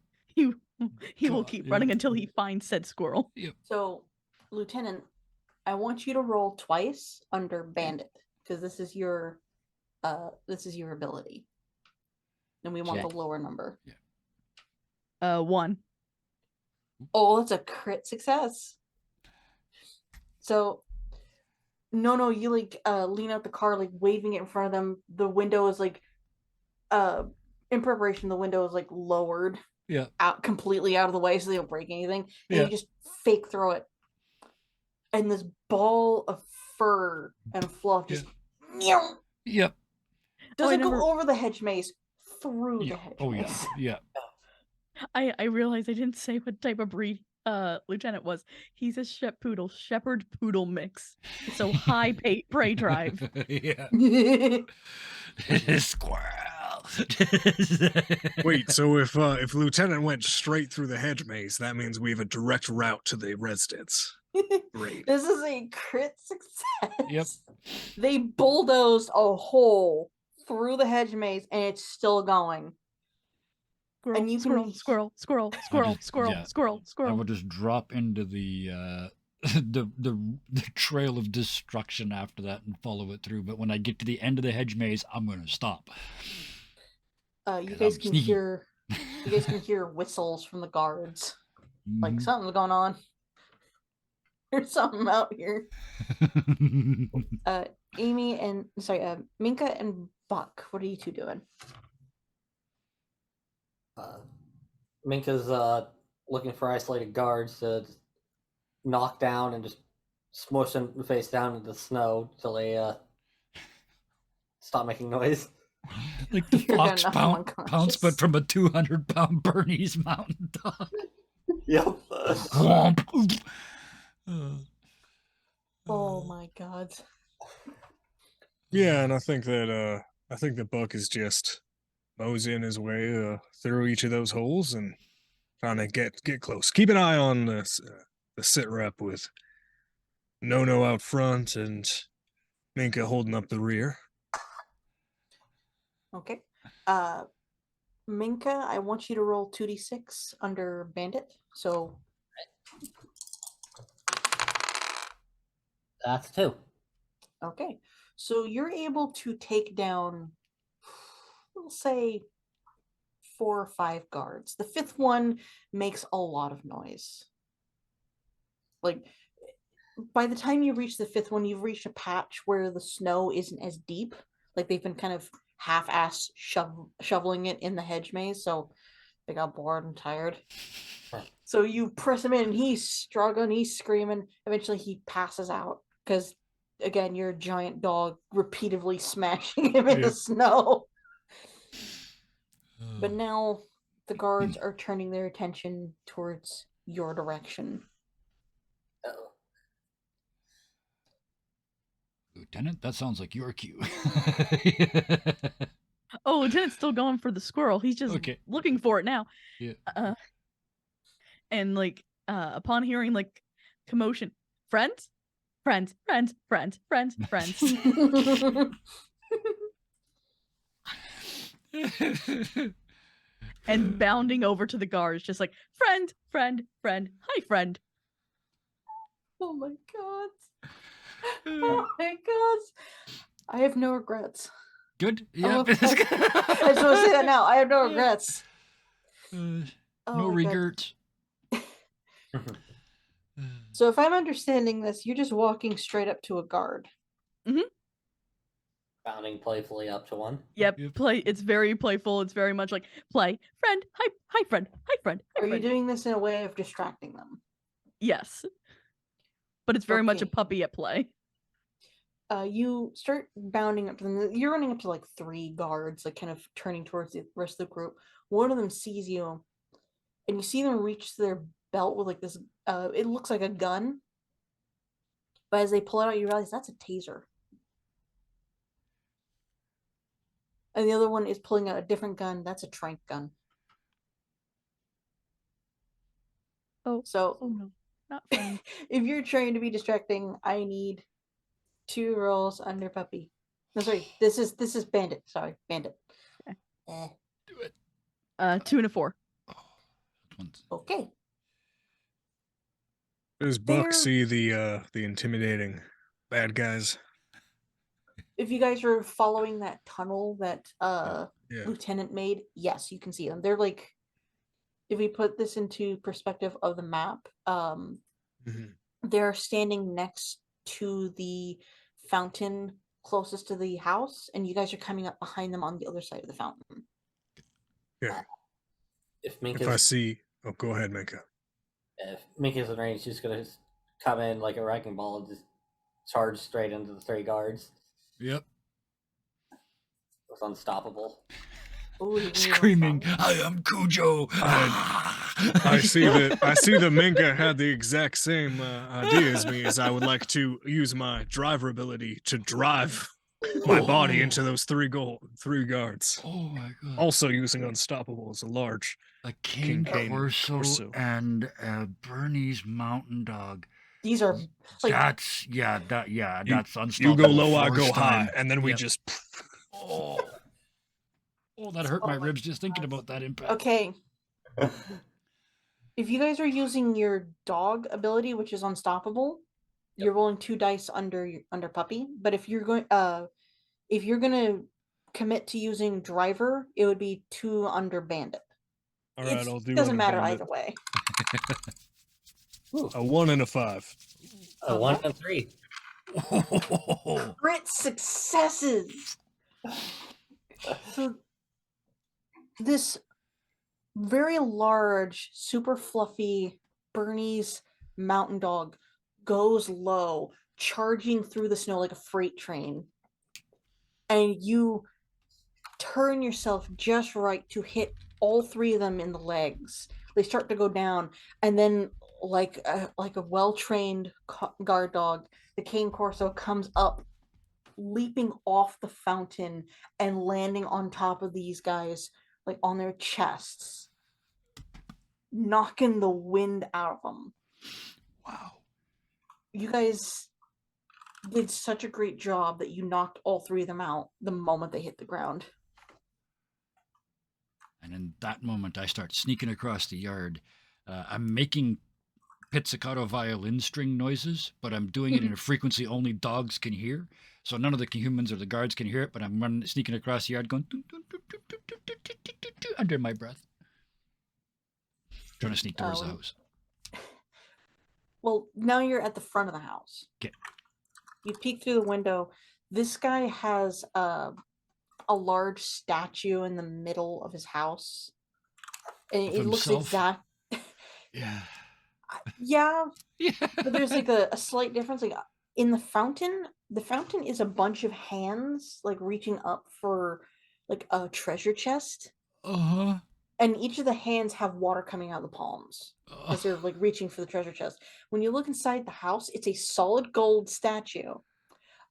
He will God, keep yeah. running until he finds said squirrel. So, Lieutenant, I want you to roll twice under Bandit because this is your ability, and we want Check. the lower number. 1. Oh, that's a crit success. So, no, you lean out the car, waving it in front of them. The window is in preparation. The window is lowered. Yeah. Out completely out of the way so they don't break anything. And Yeah. you just fake throw it. And this ball of fur and fluff just Yep. doesn't never- go over the hedge maze, through the Yeah. hedge Oh yeah. maze. Yeah. I realized I didn't say what type of breed Lieutenant was. He's a shepherd poodle mix. So high prey drive. Yeah. Squirrel. Wait, so if Lieutenant went straight through the hedge maze, that means we have a direct route to the residence. Great. This is a crit success. Yep. They bulldozed a hole through the hedge maze and it's still going. Squirrel, And you squirrel, can- squirrel, squirrel, I squirrel, just- squirrel, yeah, squirrel, I squirrel. would just drop into the the trail of destruction after that and follow it through. But when I get to the end of the hedge maze, I'm gonna stop. You 'Cause guys I'm can sneaky. hear whistles from the guards. Mhm. Something's going on. There's something out here. Minka and Buck, what are you two doing? Minka's looking for isolated guards to just knock down and just smush them face down into the snow till they stop making noise. Like the You're gonna fox knock 'em pounce, but unconscious. from a 200-pound Bernese mountain dog. Yep. Whomp. Oh my god. Yeah, and I think that Buck is just moseying his way through each of those holes and trying to get close. Keep an eye on the sit rep with Nono out front and Minka holding up the rear. Okay. Minka, I want you to roll 2d6 under Bandit. So That's 2. okay. So you're able to take down, we'll say, 4 or 5 guards. The 5th one makes a lot of noise. Like, by the time you reach the 5th one, you've reached a patch where the snow isn't as deep. Like, they've been kind of half-ass shoveling it in the hedge maze, so they got bored and tired. So you press him in, and he's struggling, he's screaming. Eventually, he passes out because, again, you're a giant dog repeatedly smashing him in the Yep. snow. But now the guards are turning their attention towards your direction. Uh-oh. Lieutenant, that sounds like your cue. Oh, Lieutenant's still going for the squirrel. He's just Okay. looking for it now. Yeah. And like upon hearing like commotion, friends, friends, friends, friends, friends, friends, and bounding over to the guards, just like friend, friend, friend, hi, friend. Oh my god. Oh my god. I have no regrets. Good. I Yeah. love- I just want to say that now. I have no regrets. No Oh my God. regrets. So if I'm understanding this, you're just walking straight up to a guard. Bounding playfully up to one. Yep, Yep. play. It's very playful. It's very much like play, friend, hi, hi, friend, hi, friend, hi, Are you friend. doing this in a way of distracting them? Yes, but it's very much a Okay. puppy at play. You start bounding up to them. You're running up to like 3 guards, like kind of turning towards the rest of the group. One of them sees you, and you see them reach their belt with like this. It looks like a gun, but as they pull it out, you realize that's a taser. And the other one is pulling out a different gun. That's a trank gun. Oh, So oh no, not friend. if you're trying to be distracting, I need 2 rolls under puppy. No, sorry. This is bandit. Sorry, bandit. Okay. Do it. 2 and a 4. Okay. Does Buck There- see the intimidating bad guys? If you guys are following that tunnel that Yeah. Lieutenant made, yes, you can see them. They're like, if we put this into perspective of the map, Mhm. they're standing next to the fountain closest to the house, and you guys are coming up behind them on the other side of the fountain. Yeah. If If I Minka's see, oh, go ahead, Minka. in range, she's gonna just come in like a wrecking ball and just charge straight into the 3 guards. Yep. It's unstoppable. Ooh, you can use Screaming, them. I am Cujo. I see that Minka had the exact same idea as me, as I would like to use my driver ability to drive my body into those 3 guards. Oh my god. Also using Unstoppable as a large. A King King Corso Corso. and a Bernese Mountain Dog. These are like That's that's unstoppable. You go low, I go first high, time. and then we Yep. just. Oh. Oh, that hurt Oh my my ribs just thinking about that impact. okay. If you guys are using your dog ability, which is unstoppable, you're rolling 2 dice under puppy. But if you're gonna commit to using driver, it would be 2 under bandit. All right, It I'll do. doesn't under matter bandit. either way. A 1 and a 5. A 1 and 3. Crit successes. So this very large, super fluffy Bernese mountain dog goes low, charging through the snow like a freight train. And you turn yourself just right to hit all three of them in the legs. They start to go down, and then like a well-trained guard dog, the cane corso comes up, leaping off the fountain and landing on top of these guys, like on their chests, knocking the wind out of them. Wow. You guys did such a great job that you knocked all three of them out the moment they hit the ground. And in that moment, I start sneaking across the yard. I'm making pizzicato violin string noises, but I'm doing it in a frequency only dogs can hear. So none of the humans or the guards can hear it, but I'm running, sneaking across the yard going under my breath. Trying to sneak towards the house. Well, now you're at the front of the house. Okay. You peek through the window. This guy has a large statue in the middle of his house. And Of it looks himself? exact. Yeah. Yeah, Yeah. but there's like a slight difference. Like in the fountain is a bunch of hands like reaching up for like a treasure chest. Uh-huh. And each of the hands have water coming out of the palms as they're like reaching for the treasure chest. When you look inside the house, it's a solid gold statue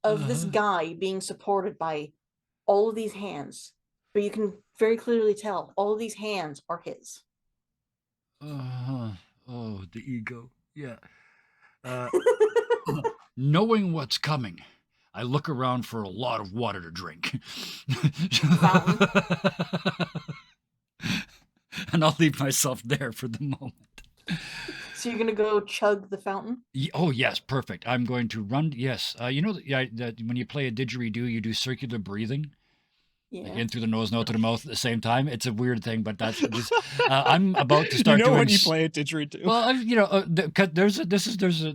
of this guy being supported by all of these hands. But you can very clearly tell all of these hands are his. Uh-huh. Oh, the ego. Yeah. Knowing what's coming, I look around for a lot of water to drink. And I'll leave myself there for the moment. So you're gonna go chug the fountain? Oh, yes, perfect. I'm going to run. Yes. You know that when you play a didgeridoo, you do circular breathing. Yeah. Like in through the nose and out through the mouth at the same time. It's a weird thing, but that's just. I'm about to start you know doing. when you play a didgeridoo. Well,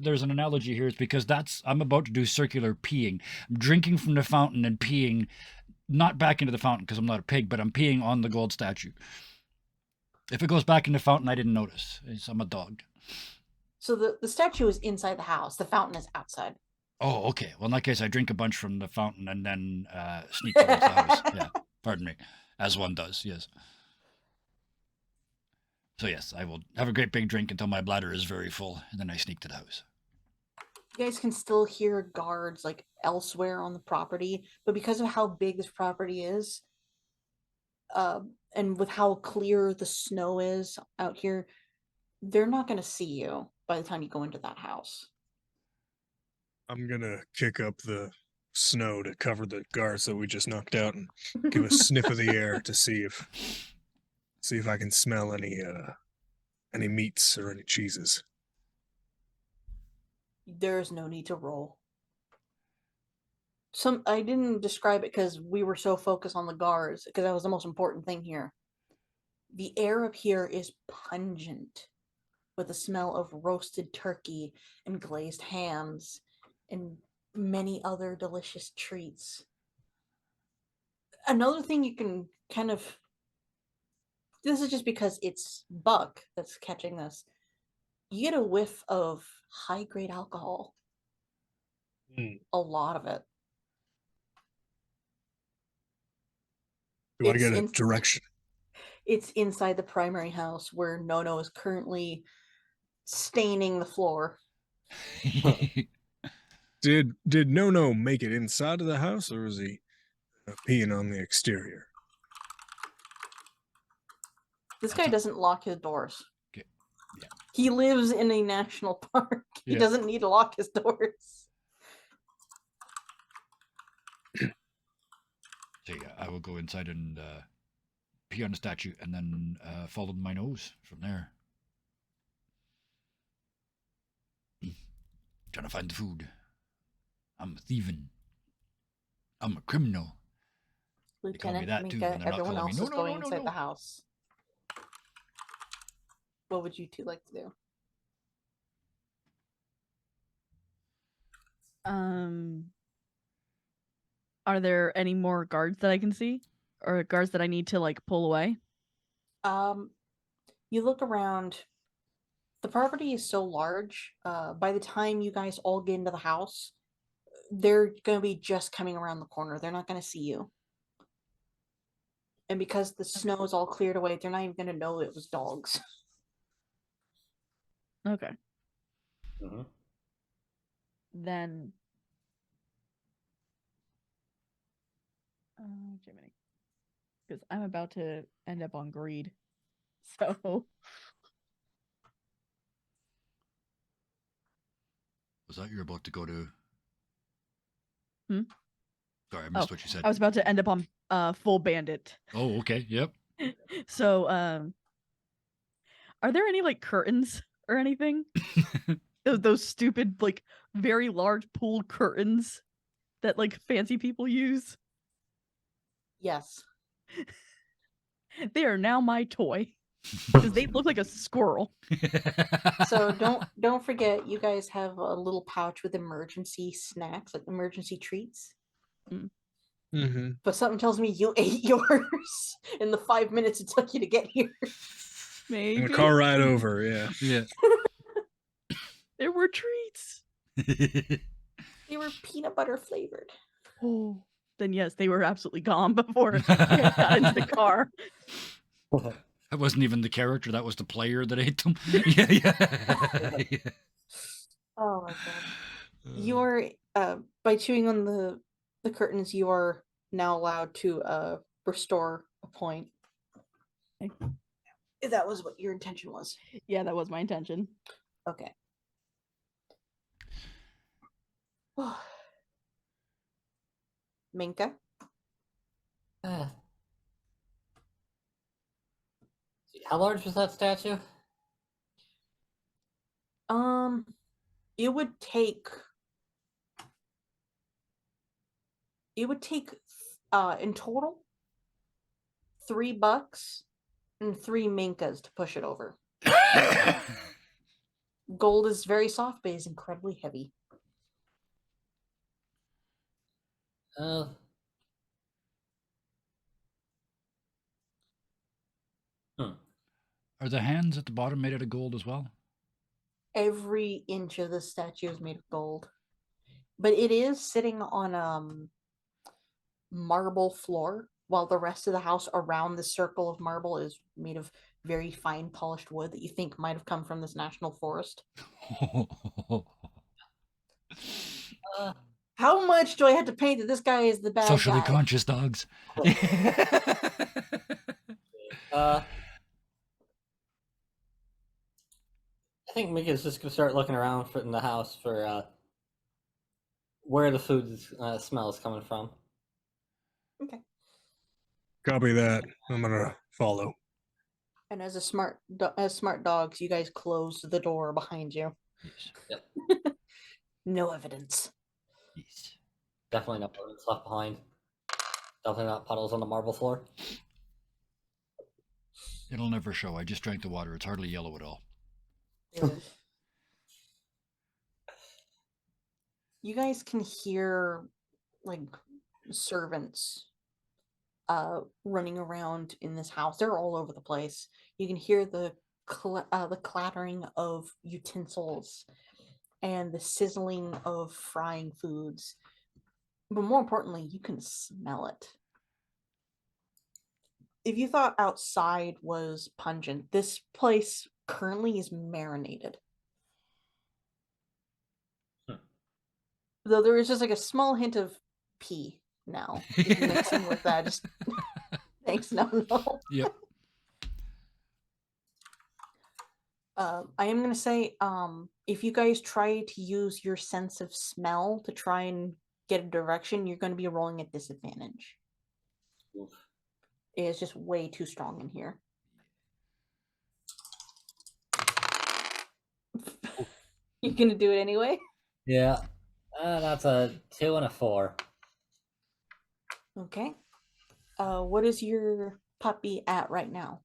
there's an analogy here. It's because I'm about to do circular peeing. I'm drinking from the fountain and peeing, not back into the fountain because I'm not a pig, but I'm peeing on the gold statue. If it goes back in the fountain, I didn't notice. I'm a dog. So the statue is inside the house. The fountain is outside. Oh, okay. Well, in that case, I drink a bunch from the fountain and then sneak towards the house. Yeah, pardon me. As one does, yes. So, yes, I will have a great big drink until my bladder is very full, and then I sneak to the house. You guys can still hear guards like elsewhere on the property, but because of how big this property is, and with how clear the snow is out here, they're not going to see you by the time you go into that house. I'm gonna kick up the snow to cover the guards that we just knocked out and give a sniff of the air to see if I can smell any meats or any cheeses. There's no need to roll. I didn't describe it because we were so focused on the guards, because that was the most important thing here. The air up here is pungent with the smell of roasted turkey and glazed hams and many other delicious treats. Another thing you can kind of, this is just because it's Buck that's catching this, you get a whiff of high grade alcohol. A lot of it. Do I get a direction? It's inside the primary house where Nono is currently staining the floor. Did No make it inside of the house, or was he peeing on the exterior? This guy doesn't lock his doors. Okay. Yeah. He lives in a national park. He doesn't need to lock his doors. So yeah, I will go inside and pee on the statue and then follow my nose from there. Trying to find the food. I'm a thieving. I'm a criminal. Lieutenant that too, Minka, and they're not everyone calling me, else is "No, going no, no, inside no." the house. What would you two like to do? Are there any more guards that I can see? Or guards that I need to like pull away? You look around. The property is so large. By the time you guys all get into the house, they're going to be just coming around the corner. They're not going to see you. And because the snow is all cleared away, they're not even going to know it was dogs. Okay. Mhm. Then Jiminy. Because I'm about to end up on greed. So Was that you're about to go to? Hmm? Sorry, I missed what you said. I was about to end up on full bandit. Oh, okay. Yep. So are there any like curtains or anything? those stupid like very large pool curtains that like fancy people use? Yes. They are now my toy because they look like a squirrel. So don't forget, you guys have a little pouch with emergency snacks, like emergency treats. Mm-hmm. But something tells me you ate yours in the 5 minutes it took you to get here. Maybe And a car ride over, yeah. Yeah. there were treats. They were peanut butter flavored. Oh, then yes, they were absolutely gone before we got into the car. That wasn't even the character. That was the player that ate them. Yeah, yeah. Oh my god. You are by chewing on the curtains, you are now allowed to restore a point. Okay. If that was what your intention was. Yeah, that was my intention. Okay. Minka? Ah. How large was that statue? It would take in total $3 and 3 Minkas to push it over. Gold is very soft, but is incredibly heavy. Uh, Are the hands at the bottom made out of gold as well? Every inch of the statue is made of gold, but it is sitting on marble floor, while the rest of the house around the circle of marble is made of very fine polished wood that you think might have come from this national forest. uh, How much do I have to paint that this guy is the bad Socially guy? conscious dogs. uh, I think Mika's just gonna start looking around in the house for where the food smell is coming from. Okay. Copy that. I'm gonna follow. And as smart dogs, you guys closed the door behind you. Yes. No evidence. Yes. Definitely no evidence left behind. Definitely not puddles on the marble floor. It'll never show. I just drank the water. It's hardly yellow at all. You guys can hear like servants running around in this house. They're all over the place. You can hear the clattering of utensils and the sizzling of frying foods. But more importantly, you can smell it. If you thought outside was pungent, this place currently is marinated. Though there is just like a small hint of pee now. If you mix in with that, just thanks, no. Yep. I am gonna say, if you guys try to use your sense of smell to try and get a direction, you're going to be rolling at disadvantage. Oof. It is just way too strong in here. You're gonna do it anyway? Yeah, that's a 2 and a 4. Okay. What is your puppy at right now?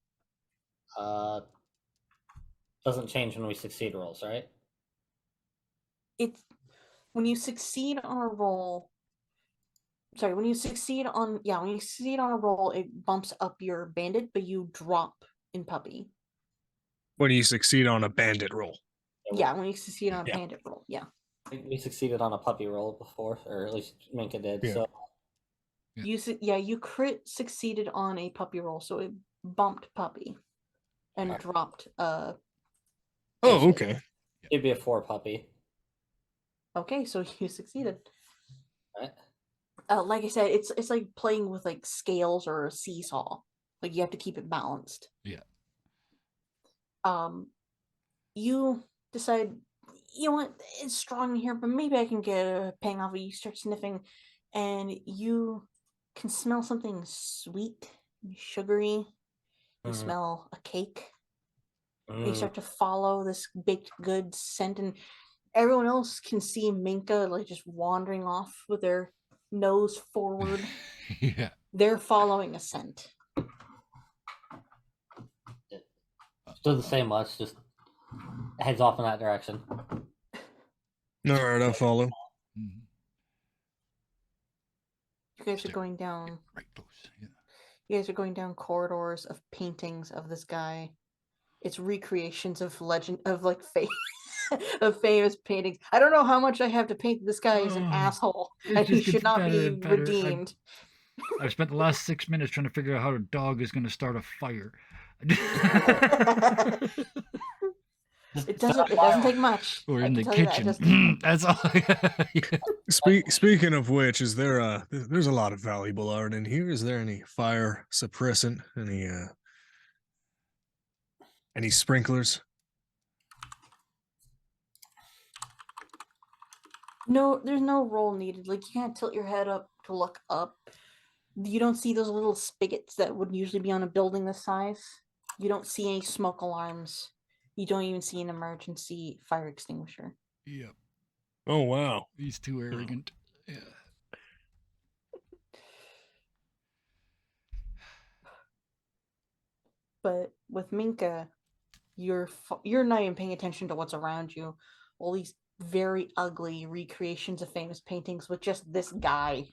Doesn't change when we succeed rolls, right? It's when you succeed on a roll. Sorry, when you succeed on a roll, it bumps up your bandit, but you drop in puppy. When you succeed on a bandit roll. Yeah, when you succeed on a Yeah. bandit roll. Yeah. We succeeded on a puppy roll before, or at least Minka did. Yeah. So Yeah. You crit succeeded on a puppy roll, so it bumped puppy and dropped Oh, bullshit. okay. it'd be a 4 puppy, Okay, so you succeeded. right? Like I said, it's like playing with like scales or a seesaw. Like you have to keep it balanced. Yeah. You decide, you know what, it's strong in here, but maybe I can get a pang off it. You start sniffing, and you can smell something sweet, and sugary. You Mhm. smell a cake. You Mm. start to follow this baked goods scent, and everyone else can see Minka like just wandering off with their nose forward. Yeah. They're following a scent. Still the same much, just heads off in that direction. All right, I'll follow. Mhm. You guys are Stare. going down. Right close. Yeah. You guys are going down corridors of paintings of this guy. It's recreations of legend of like of famous paintings. I don't know how much I have to paint this guy as an Oh, asshole, it and he just should gets not better be and better. redeemed. I've spent the last 6 minutes trying to figure out how a dog is going to start a fire. It doesn't take much. Or I in can the tell you that. It doesn't take kitchen. much. That's all. Yeah. Speaking of which, is there there's a lot of valuable art in here. Is there any fire suppressant? Any sprinklers? No, there's no roll needed. Like you can't tilt your head up to look up. You don't see those little spigots that would usually be on a building this size. You don't see any smoke alarms. You don't even see an emergency fire extinguisher. Yep. Oh wow. He's too arrogant. Yeah. But with Minka, you're not even paying attention to what's around you. All these very ugly recreations of famous paintings with just this guy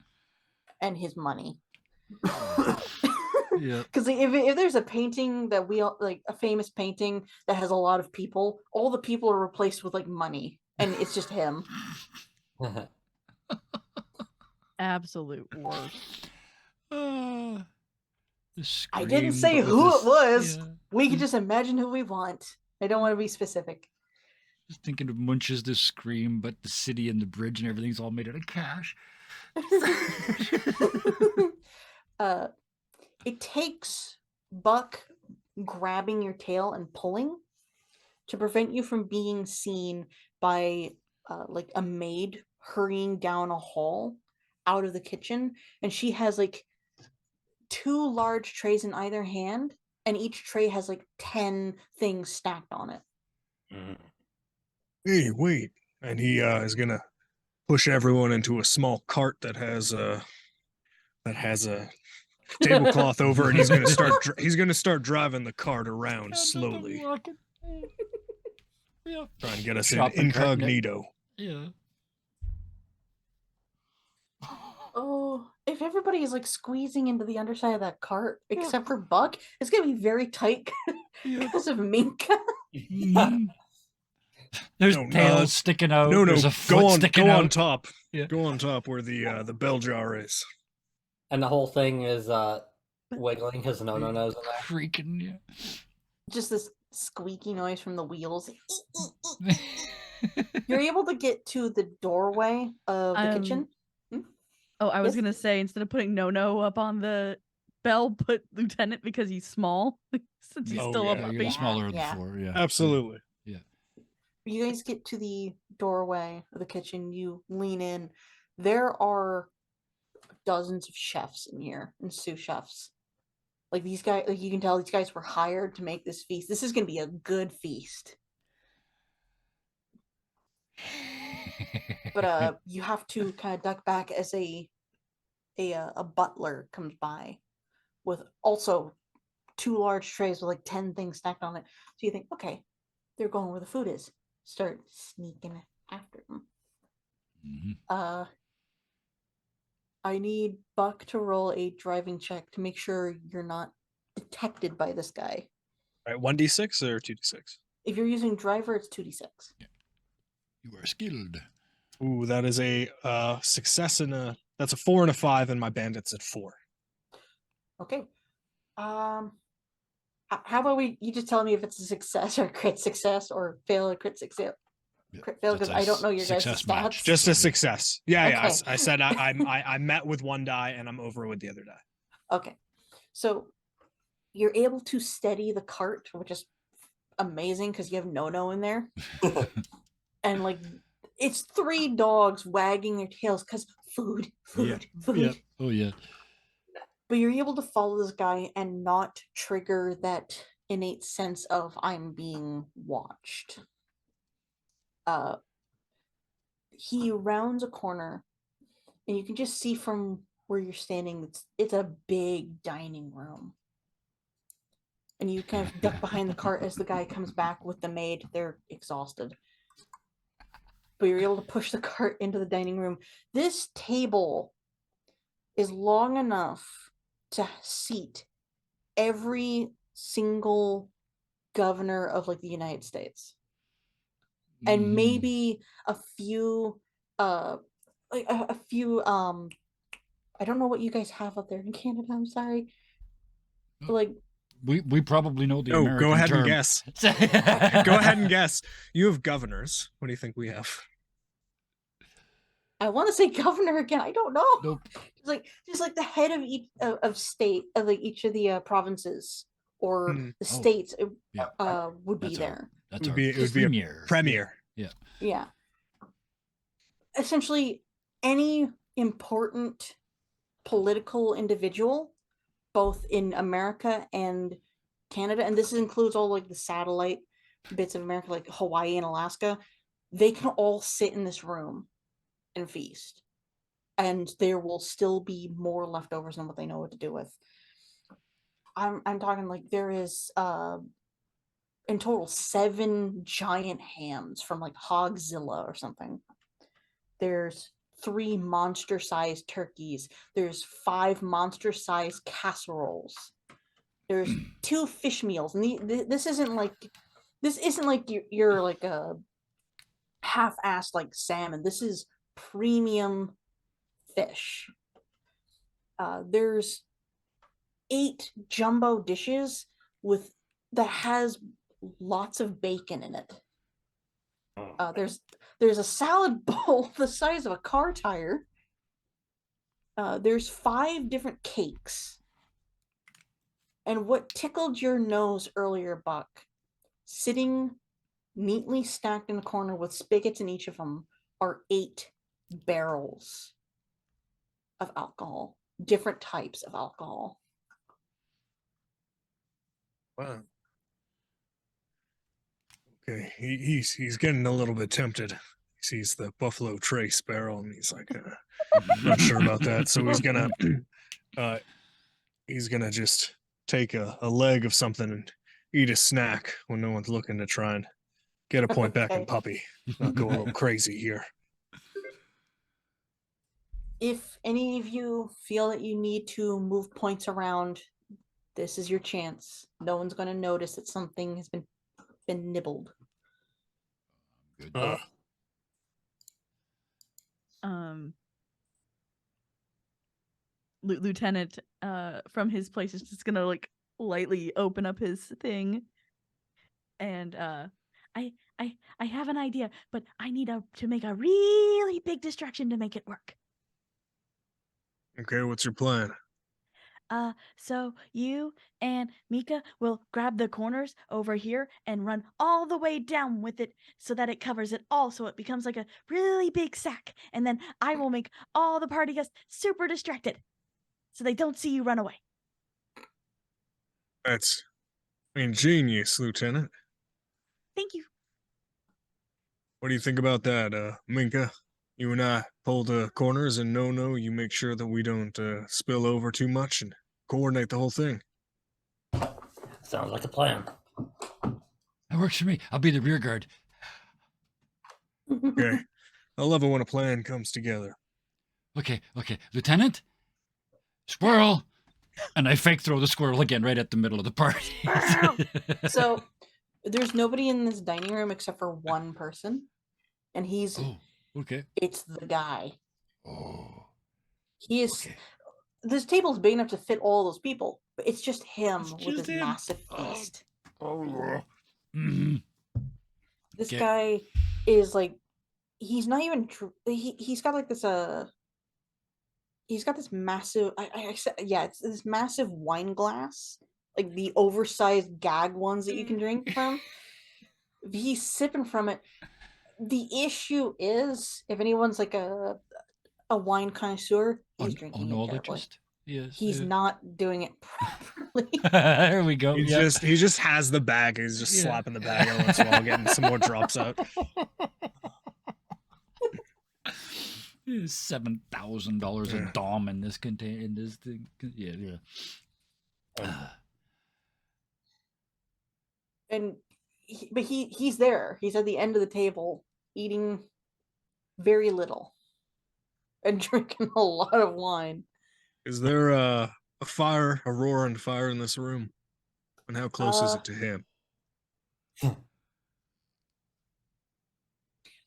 and his money. Yeah. Because if there's a painting that we all like, a famous painting that has a lot of people, all the people are replaced with like money, and it's just him. Absolute worst. The I didn't scream, say but with who this- it was. yeah. We can just imagine who we want. I don't want to be specific. Just thinking of Munch's The Scream, but the city and the bridge and everything's all made out of cash. It takes Buck grabbing your tail and pulling to prevent you from being seen by like a maid hurrying down a hall out of the kitchen, and she has like 2 large trays in either hand, and each tray has like 10 things stacked on it. Hey, wait! And he is gonna push everyone into a small cart that has a tablecloth over it. He's gonna start driving the cart around slowly, Yeah. try and get us Shopping cart, incognito. Yeah. Oh, if everybody is like squeezing into the underside of that cart except for Buck, it's gonna be very tight Yeah. because of Minka. Mhm. There's No, tails sticking out. No, There's a foot sticking go out. on top. Yeah. Go on top where the bell jar is. And the whole thing is wiggling his no nose in there. Creaking, yeah. Just this squeaky noise from the wheels. You're able to get to the doorway of the kitchen. Oh, I was Yes? gonna say, instead of putting No up on the bell, put Lieutenant because he's small. Since he's Oh, still yeah. a Yeah, puppy. you're the smaller of the Yeah. 4, yeah. Absolutely. You guys get to the doorway of the kitchen, you lean in. There are dozens of chefs in here and sous chefs. Like these guys, like you can tell these guys were hired to make this feast. This is going to be a good feast. But you have to kind of duck back as a butler comes by with also 2 large trays with like 10 things stacked on it. So you think, okay, they're going where the food is. Start sneaking after them. Mhm. I need Buck to roll a driving check to make sure you're not detected by this guy. Right, 1d6 or 2d6? If you're using driver, it's 2d6. You are skilled. Ooh, that is a success and that's a 4 and a 5, and my bandit's at 4. Okay. How about you just tell me if it's a success or a crit success or fail or crit success? Yeah, Crit fail, that's because a I don't know your guys' success stats. match. Just So, a yeah. success. Yeah. Okay. I said I met with one die and I'm over with the other die. Okay. So you're able to steady the cart, which is amazing because you have no in there. And like it's 3 dogs wagging their tails because food. Yeah. Oh yeah. But you're able to follow this guy and not trigger that innate sense of I'm being watched. He rounds a corner and you can just see from where you're standing it's a big dining room. And you kind of duck behind the cart as the guy comes back with the maid. They're exhausted. But you're able to push the cart into the dining room. This table is long enough to seat every single governor of like the United States. And Mhm. maybe a few like a few I don't know what you guys have up there in Canada, I'm sorry. But like We probably know the Oh, American go ahead term. and guess. Go ahead and guess. You have governors. What do you think we have? I want to say governor again. I don't know. Nope. Just like the head of each of state of like each of the provinces or Hmm. the Oh, states yeah. would be That's there. That's It our would be a premier. premier. Yeah. Essentially, any important political individual, both in America and Canada, and this includes all like the satellite bits of America, like Hawaii and Alaska, they can all sit in this room and feast. And there will still be more leftovers than what they know what to do with. I'm talking like there is in total 7 giant hams from like Hogzilla or something. There's 3 monster-sized turkeys. There's 5 monster-sized casseroles. There's 2 fish meals, and this isn't like you're like a half-assed like salmon. This is premium fish. There's 8 jumbo dishes that has lots of bacon in it. There's a salad bowl the size of a car tire. There's 5 different cakes. And what tickled your nose earlier, Buck, sitting neatly stacked in the corner with spigots in each of them, are 8 barrels of alcohol, different types of alcohol. Wow. Okay, he's getting a little bit tempted. He sees the Buffalo Trace barrel, and he's like, not sure about that. So he's gonna just take a leg of something and eat a snack when no one's looking to try and get a point back in Okay. puppy. Not go a little crazy here. If any of you feel that you need to move points around, this is your chance. No one's going to notice that something has been nibbled. Good. Lieutenant from his place is just gonna like lightly open up his thing, and I have an idea, but I need to make a really big distraction to make it work. Okay, what's your plan? So you and Mika will grab the corners over here and run all the way down with it so that it covers it all, so it becomes like a really big sack. And then I will make all the party guests super distracted so they don't see you run away. That's ingenious, Lieutenant. Thank you. What do you think about that, Minka? You and I pull the corners, and no, you make sure that we don't spill over too much and coordinate the whole thing. Sounds like a plan. That works for me. I'll be the rear guard. Okay. I love it when a plan comes together. Okay. Lieutenant? Squirrel! And I fake throw the squirrel again right at the middle of the party. So there's nobody in this dining room except for one person, and oh, okay. it's the guy. Oh, He is. okay. This table's big enough to fit all those people, but it's just him It's with just his him. massive Oh. feast. Oh, yeah. Mhm. This Okay. guy is like, he's not even. He's got like this. He's got this massive. It's this massive wine glass, like the oversized gag ones that you can drink from. He's sipping from it. The issue is, if anyone's like a wine connoisseur, he's drinking it terribly. Onologist. Yes. He's yeah. not doing it properly. There we go. He Yeah. just has the bag. He's just Yeah. slapping the bag every once in a while, getting some more drops out. $7,000 Yeah. a dom in this contain in this thing. Yeah. And he's there. He's at the end of the table eating very little and drinking a lot of wine. Is there a fire, a roaring fire in this room? And how close is it to him?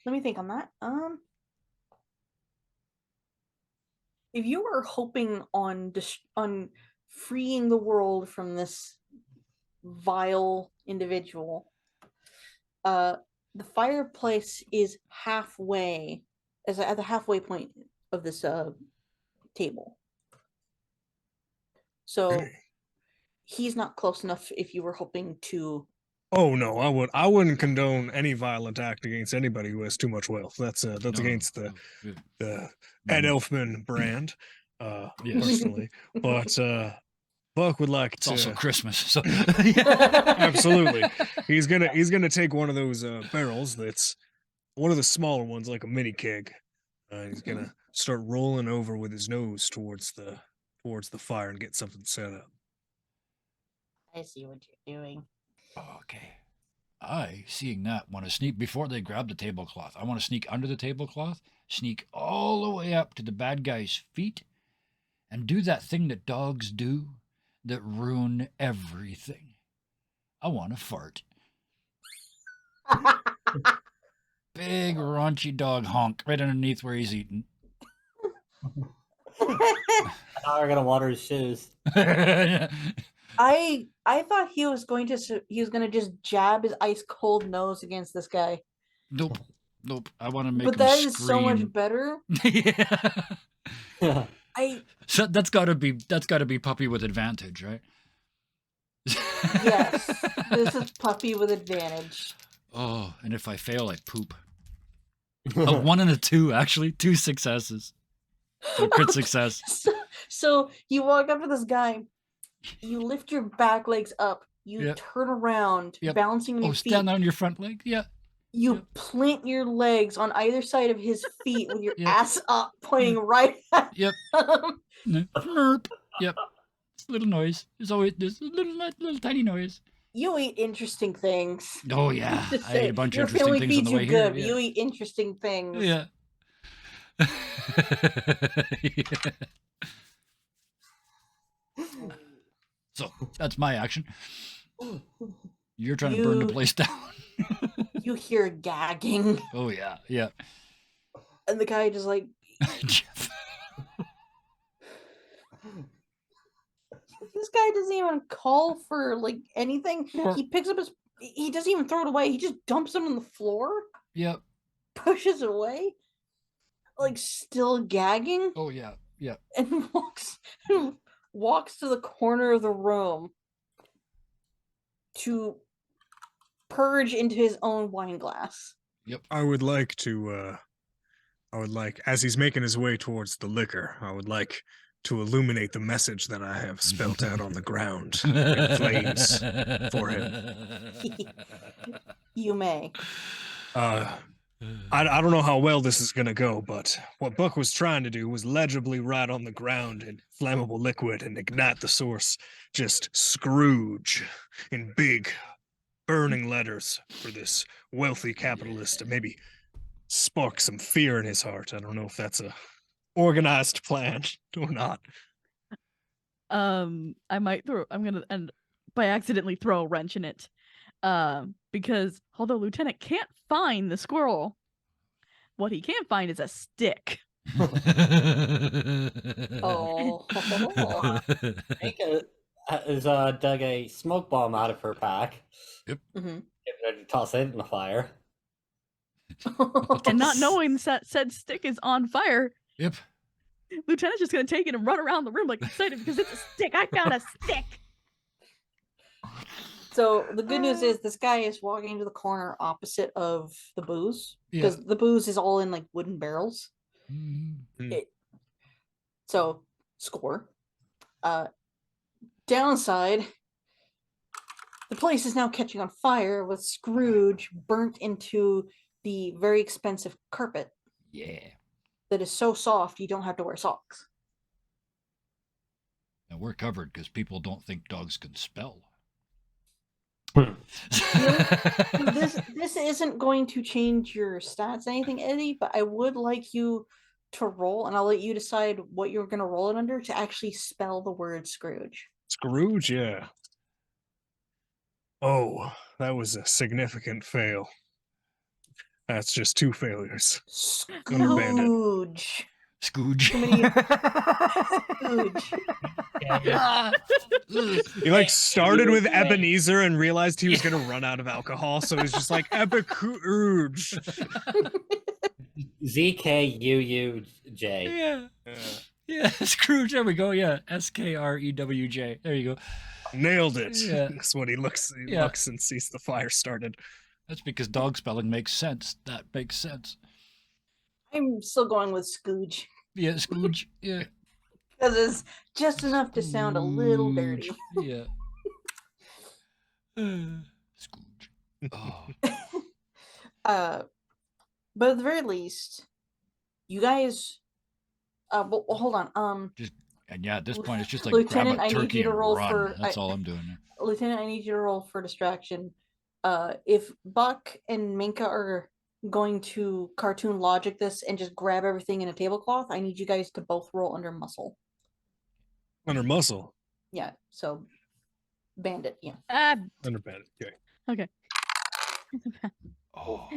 Let me think on that. If you were hoping on freeing the world from this vile individual, the fireplace is halfway, at the halfway point of this table. So Really? he's not close enough if you were hoping to. Oh no, I wouldn't condone any violent act against anybody who has too much wealth. That's No, against no, the Ed Mm. Elfman brand, Yes. personally. But Buck would like It's to also Christmas, so absolutely. He's gonna take one of those barrels that's one of the smaller ones, like a mini keg. He's gonna start rolling over with his nose towards the fire and get something set up. I see what you're doing. Okay. I, seeing that, want to sneak before they grab the tablecloth. I want to sneak under the tablecloth, sneak all the way up to the bad guy's feet, and do that thing that dogs do that ruin everything. I want to fart. Big raunchy dog honk right underneath where he's eating. Now we're gonna water his shoes. I thought he was going to just jab his ice cold nose against this guy. Nope. I want to make But him that scream. is so much better. Yeah. I So that's gotta be puppy with advantage, right? Yes, this is puppy with advantage. Oh, and if I fail, I poop. A 1 and a 2, actually. 2 successes. So crit success. So you walk up to this guy, you lift your back legs up, you Yep. turn around, Yep. balancing on Oh, your feet. stand on your front leg? Yeah. You Yep. plant your legs on either side of his feet with your Yep. ass up, pointing right at Yep. him. Merp. Yep. It's a little noise. There's always this little tiny noise. You eat interesting things. Oh, yeah. Just I say, ate a bunch of your interesting family things on feeds the you way good, here. but you eat interesting things. Yeah. So that's my action. You're trying to burn the You- place down. You hear gagging, Oh yeah. and the guy just like, Jeff. this guy doesn't even call for like anything. Yeah. He picks up he doesn't even throw it away. He just dumps it on the floor, Yep. pushes it away, like still gagging, Oh yeah. and walks to the corner of the room to purge into his own wine glass. I would like, as he's making his way towards the liquor, I would like to illuminate the message that I have spelt out on the ground in flames for him. You may. I don't know how well this is going to go, but what Buck was trying to do was legibly write on the ground in flammable liquid and ignite the source. Just Scrooge in big, burning letters for this wealthy capitalist to maybe spark some fear in his heart. I don't know if that's a organized plan or not. I might throw. I'm gonna and by accidentally throw a wrench in it, because although Lieutenant can't find the squirrel, what he can find is a stick. Oh. Minka has dug a smoke bomb out of her pack. Mhm. Getting ready to toss it in the fire. And not knowing that said stick is on fire, Yep. Lieutenant's just gonna take it and run around the room like excited because it's a stick. I found a stick. So the good news is this guy is walking to the corner opposite of the booze because the booze is all in like wooden barrels. So score. Downside, the place is now catching on fire with Scrooge burnt into the very expensive carpet Yeah. that is so soft you don't have to wear socks. And we're covered because people don't think dogs can spell. This isn't going to change your stats anything, Eddie, but I would like you to roll, and I'll let you decide what you're going to roll it under to actually spell the word Scrooge. Scrooge, yeah. Oh, that was a significant fail. That's just 2 failures. Under bandit. Scrooge. Scooge. Too many- Scrooge. He like started with Ebenezer and realized he was gonna run out of alcohol, so he's just like Epicooge. ZKUUJ. Yeah. Yeah, Scrooge. There we go. Yeah, SKREWJ. There you go. Nailed it. Yeah. That's what he looks. He Yeah. looks and sees the fire started. That's because dog spelling makes sense. That makes sense. I'm still going with Scrooge Yeah, Scooge. Yeah. because it's just enough to sound a little dirty. Scooge, yeah. Scooge. Oh. But at the very least, you guys. Well, hold on. And yeah, at this point, it's just like Lieutenant, grab I a need turkey you to and roll run. for- That's all I'm doing. Lieutenant, I need you to roll for distraction. If Buck and Minka are going to cartoon logic this and just grab everything in a tablecloth, I need you guys to both roll under muscle. Under muscle. Yeah, so bandit, yeah. Under bandit. Okay. Okay. Oh.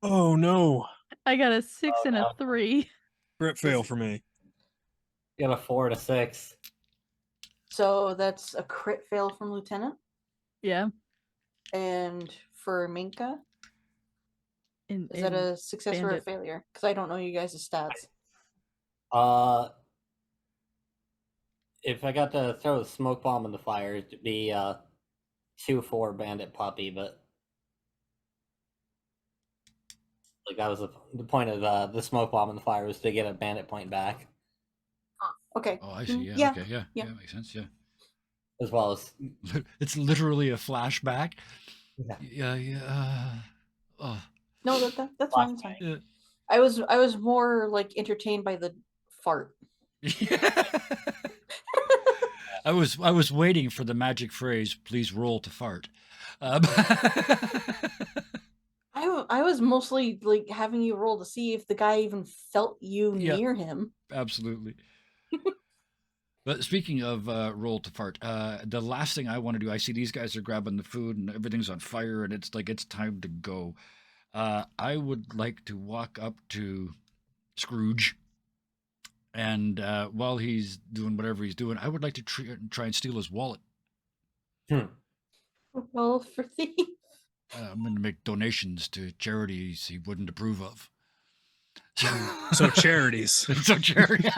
Oh no. I got a 6 and a no. 3. Crit fail for me. You got a 4 and a 6. So that's a crit fail from Lieutenant. Yeah. And for Minka, In, is that a success or a bandit. failure? Because I don't know you guys' stats. If I got to throw a smoke bomb in the fire, it'd be 2-4 bandit puppy, but like that was the point of the smoke bomb in the fire was to get a bandit point back, Okay. Oh, I see. Yeah. Yeah, Okay. Yeah. yeah. Yeah. Makes sense. Yeah. as well as It's literally a flashback. Yeah. Yeah. Oh. No, that's fine. That's fine. Yeah. I was more like entertained by the fart. I was waiting for the magic phrase. Please roll to fart. I was mostly like having you roll to see if the guy even felt you Yeah. near him. Absolutely. But speaking of roll to fart, the last thing I want to do, I see these guys are grabbing the food and everything's on fire and it's like it's time to go. I would like to walk up to Scrooge and while he's doing whatever he's doing, I would like to try and steal his wallet. Roll for thief. I'm going to make donations to charities he wouldn't approve of. So charities. So charity.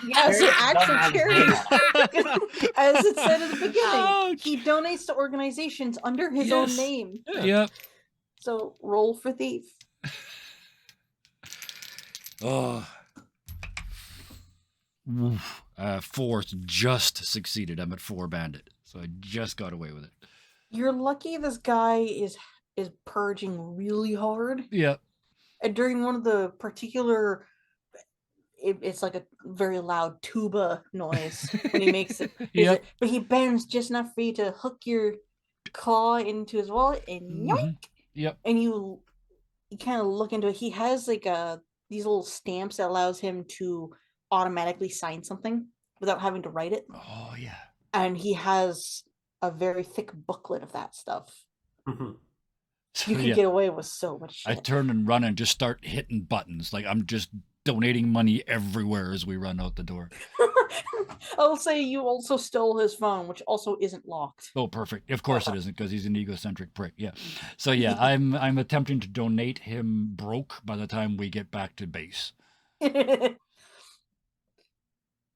Yeah, so actual charity. As it said at the beginning, Ouch. he donates to organizations under his Yes. own name. Yep. So roll for thief. Oh. Oof. 4 just succeeded. I'm at 4 bandit, so I just got away with it. You're lucky this guy is purging really hard. Yep. And during one of the particular, it's like a very loud tuba noise when he makes it. Yep. But he bends just enough for you to hook your claw into his wallet and yoink. Mhm. Yep. And you kind of look into it. He has like these little stamps that allows him to automatically sign something without having to write it. Oh yeah. And he has a very thick booklet of that stuff. So, You can yeah, get away with so much I shit. turn and run and just start hitting buttons. Like I'm just donating money everywhere as we run out the door. I'll say you also stole his phone, which also isn't locked. Oh, perfect. Of course it isn't, because he's an egocentric prick. Yeah. So yeah, I'm attempting to donate him broke by the time we get back to base.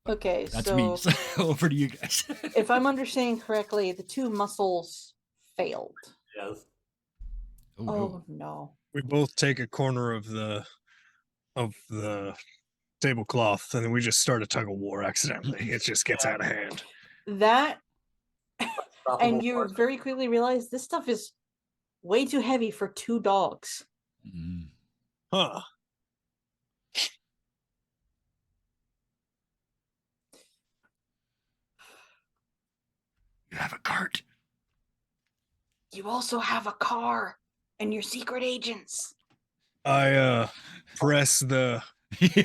Okay, That's so me. So over to you guys. if I'm understanding correctly, the two muscles failed. Yes. Oh no. We both take a corner of the tablecloth, and then we just start a tug of war accidentally. It just gets out of hand. That Stoppable and you force. very quickly realize this stuff is way too heavy for 2 dogs. Mm. Huh. You have a cart. You also have a car and you're secret agents. I press the The key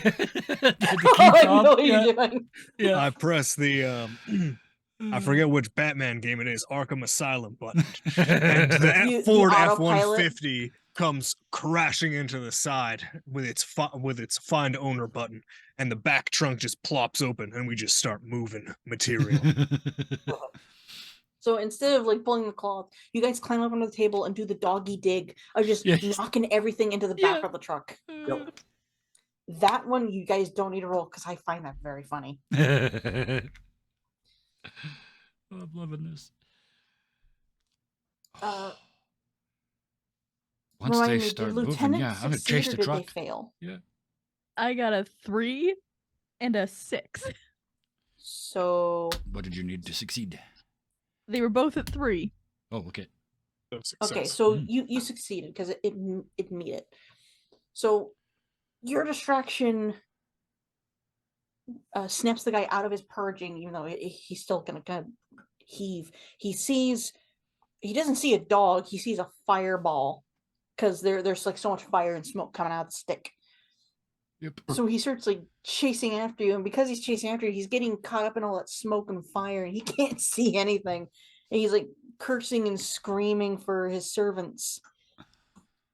I fob, know what yeah, you're doing. yeah. I press the I forget which Batman game it is, Arkham Asylum button. And the The Ford autopilot. F-150 comes crashing into the side with its find owner button, and the back trunk just plops open, and we just start moving material. So instead of like pulling the cloth, you guys climb up onto the table and do the doggy dig of just Yes. knocking everything into the back Yeah. of the truck. Yep. That one you guys don't need to roll because I find that very funny. I'm loving this. Uh, Once remind they me, did start moving, Lieutenant yeah, I'm gonna chase succeed the or did truck. they fail? I got a 3 and a 6. So What did you need to succeed? They were both at 3. Oh, okay. okay, Success. so Mhm. you succeeded because it meet it. So your distraction snaps the guy out of his purging, even though he's still gonna kind of heave. He doesn't see a dog, he sees a fireball because there's like so much fire and smoke coming out of the stick. Yep. So he starts like chasing after you, and because he's chasing after you, he's getting caught up in all that smoke and fire, and he can't see anything. And he's like cursing and screaming for his servants,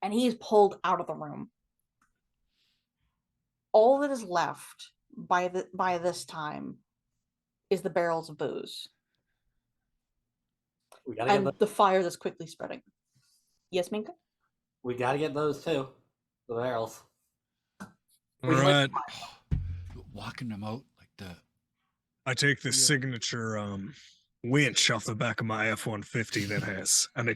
and he's pulled out of the room. All that is left by this time is the barrels of booze We gotta get and those. the fire that's quickly spreading. Yes, Minka? We gotta get those too. The barrels. All right. Walking them out like the. I take the Yeah. signature winch off the back of my F-150 that has an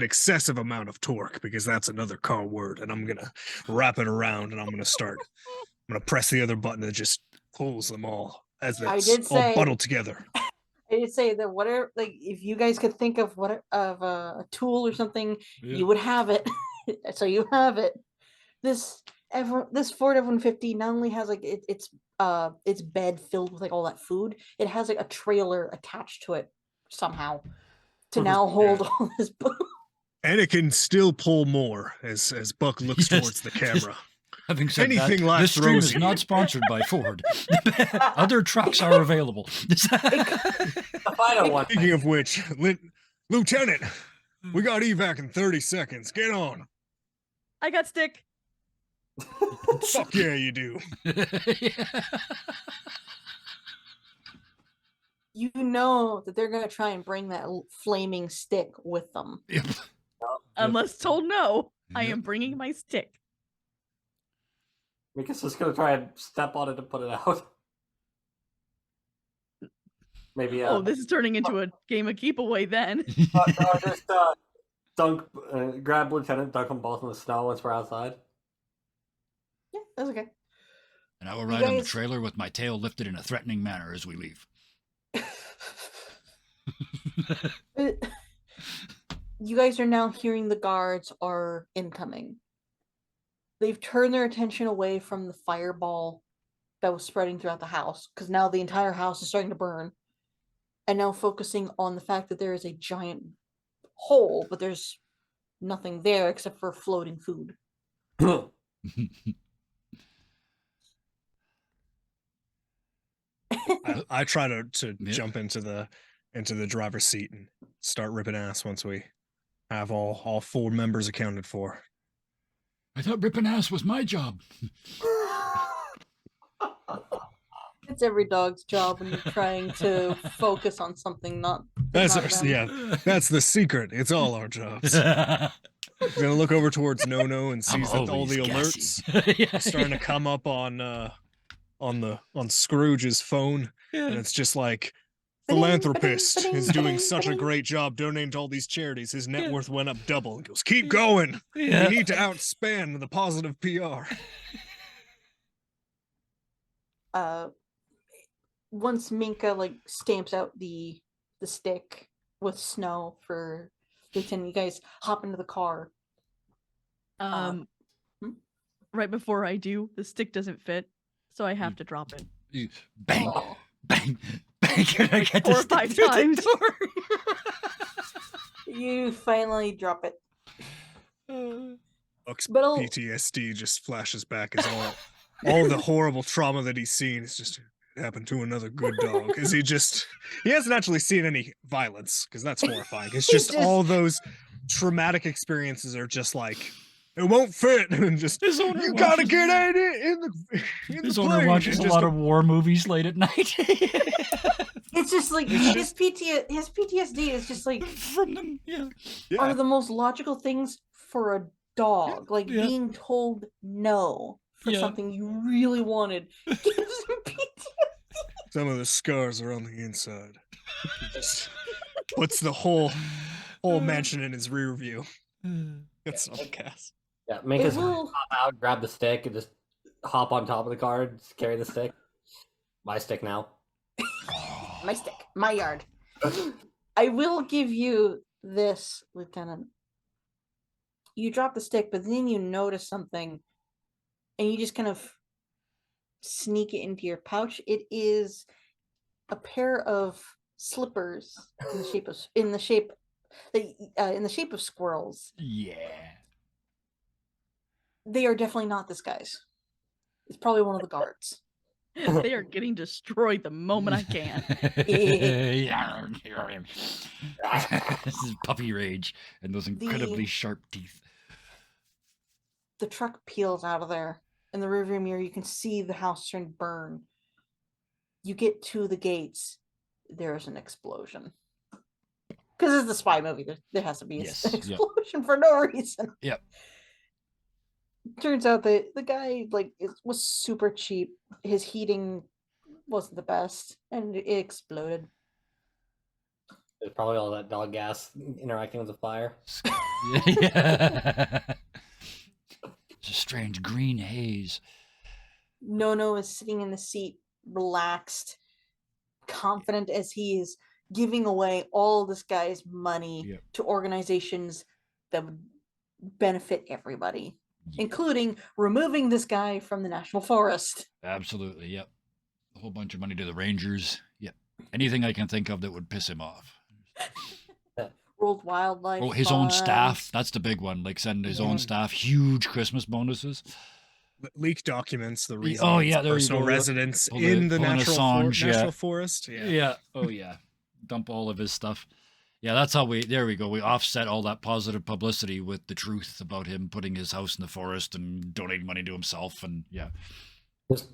excessive amount of torque, because that's another car word, and I'm gonna wrap it around, and I'm gonna press the other button that just pulls them all as I it's did all say- bundled together. I did say that whatever, like, if you guys could think of a tool or something, Yeah. you would have it. So you have it. This Ford F-150 not only has like its bed filled with like all that food, it has like a trailer attached to it somehow to now hold all this booze. And it can still pull more as Buck looks Yes. towards the camera. Having said Anything that, life this stream throws is at not you. sponsored by Ford. Other trucks are available. The final one. Speaking of which, Lieutenant, we got evac in 30 seconds. Get on. I got stick. Fuck yeah, you do. You know that they're gonna try and bring that flaming stick with them. Yep. Unless told no, I Yep. am bringing my stick. Mika's just gonna try and step on it and put it out. Maybe Oh, this is turning into a game of keep away then. just dunk, grab Lieutenant, dunk them both in the snow once we're outside. Yeah, that's okay. And I will You ride on the guys- trailer with my tail lifted in a threatening manner as we leave. You guys are now hearing the guards are incoming. They've turned their attention away from the fireball that was spreading throughout the house, because now the entire house is starting to burn, and now focusing on the fact that there is a giant hole, but there's nothing there except for floating food. I try to Yeah. jump into the driver's seat and start ripping ass once we have all 4 members accounted for. I thought ripping ass was my job. It's every dog's job when you're trying to focus on something, not That's not them. yeah, that's the secret. It's all our jobs. I'm gonna look over towards Nono and I'm sees that all always the gassy. alerts Yeah, are starting to come up on Scrooge's phone, and yeah. it's just like Ba-ding, philanthropist ba-ding, is doing ba-ding, such a ba-ding. great job donating to all these charities. His net Yeah. worth went up double. He goes, keep going. Yeah. We need to outspan the positive PR. Once Minka like stamps out the stick with snow for Lieutenant, you guys hop into the car. Um, hmm? right before I do, the stick doesn't fit, so I have to drop it. Bang, Oh. bang, bang. Can I get 4 or this thing 5 through the times. door? You finally drop it. Buck's But I'll- PTSD just flashes back as all the horrible trauma that he's seen is just happened to another good dog. Because he hasn't actually seen any violence, because that's horrifying. It's He's just all those traumatic experiences are just like, it won't fit, and just His owner you gotta watches- get in the His plane. owner watches and a just lot of war movies late at night. It's just like his PTSD is just like From them, yeah. are yeah. the most logical things for a dog. Like Yeah. being told no for Yeah. something you really wanted gives him PTSD. Some of the scars are on the inside. He just puts the whole mansion in his rear view. It's all gas. Yeah, make us will- hop out, grab the stick, and just hop on top of the car, and just carry the stick. My stick now. My stick, my yard. I will give you this, Lieutenant. You drop the stick, but then you notice something, and you just kind of sneak it into your pouch. It is a pair of slippers in the shape of squirrels. Yeah. They are definitely not this guy's. It's probably one of the guards. They are getting destroyed the moment I can. This is puppy rage and those incredibly sharp teeth. The truck peels out of there. In the rearview mirror, you can see the house turn burn. You get to the gates. There's an explosion. Because it's the spy movie. There has to be Yes, an yep. explosion for no reason. Yep. Turns out that the guy was super cheap. His heating wasn't the best, and it exploded. There's probably all that dog gas interacting with the fire. Yeah. It's a strange green haze. Nono is sitting in the seat, relaxed, confident as he is giving away all this guy's money Yep. to organizations that would benefit everybody, Yeah. including removing this guy from the national forest. Absolutely, yep. A whole bunch of money to the Rangers. Yep. Anything I can think of that would piss him off. World Wildlife. Oh, his own staff. Fund. That's the big one. Like send his own Yeah. staff huge Christmas bonuses. Leak documents, the reason Oh, it's yeah, there you personal go. residence Pull in the pulling natural, Assange, yeah. national forest. Yeah. Oh yeah. Dump all of his stuff. Yeah, that's how there we go. We offset all that positive publicity with the truth about him putting his house in the forest and donating money to himself. And yeah. Just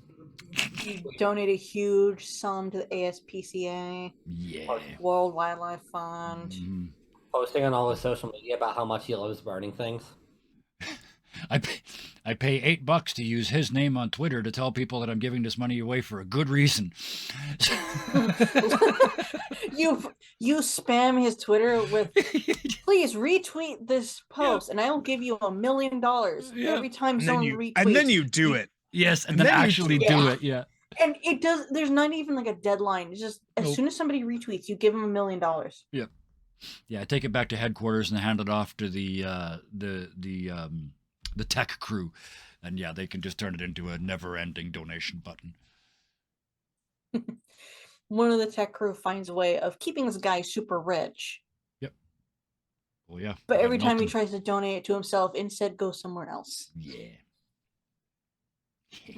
You donate a huge sum to the ASPCA, Yeah. World Wildlife Fund. Mhm. posting on all his social media about how much he loves burning things. I pay $8 to use his name on Twitter to tell people that I'm giving this money away for a good reason. You spam his Twitter with please retweet this post and I will give you $1 million Yeah. every time And someone then retweets. and then you do it. Yes, and And then then you actually do- do Yeah. it. Yeah. And it does. There's not even like a deadline. It's just as Nope. soon as somebody retweets, you give them $1 million. Yeah, I take it back to headquarters and hand it off to the tech crew, and yeah, they can just turn it into a never-ending donation button. One of the tech crew finds a way of keeping this guy super rich, Well, yeah. but we every got time he nothing. tries to donate it to himself, instead goes somewhere else. Yeah.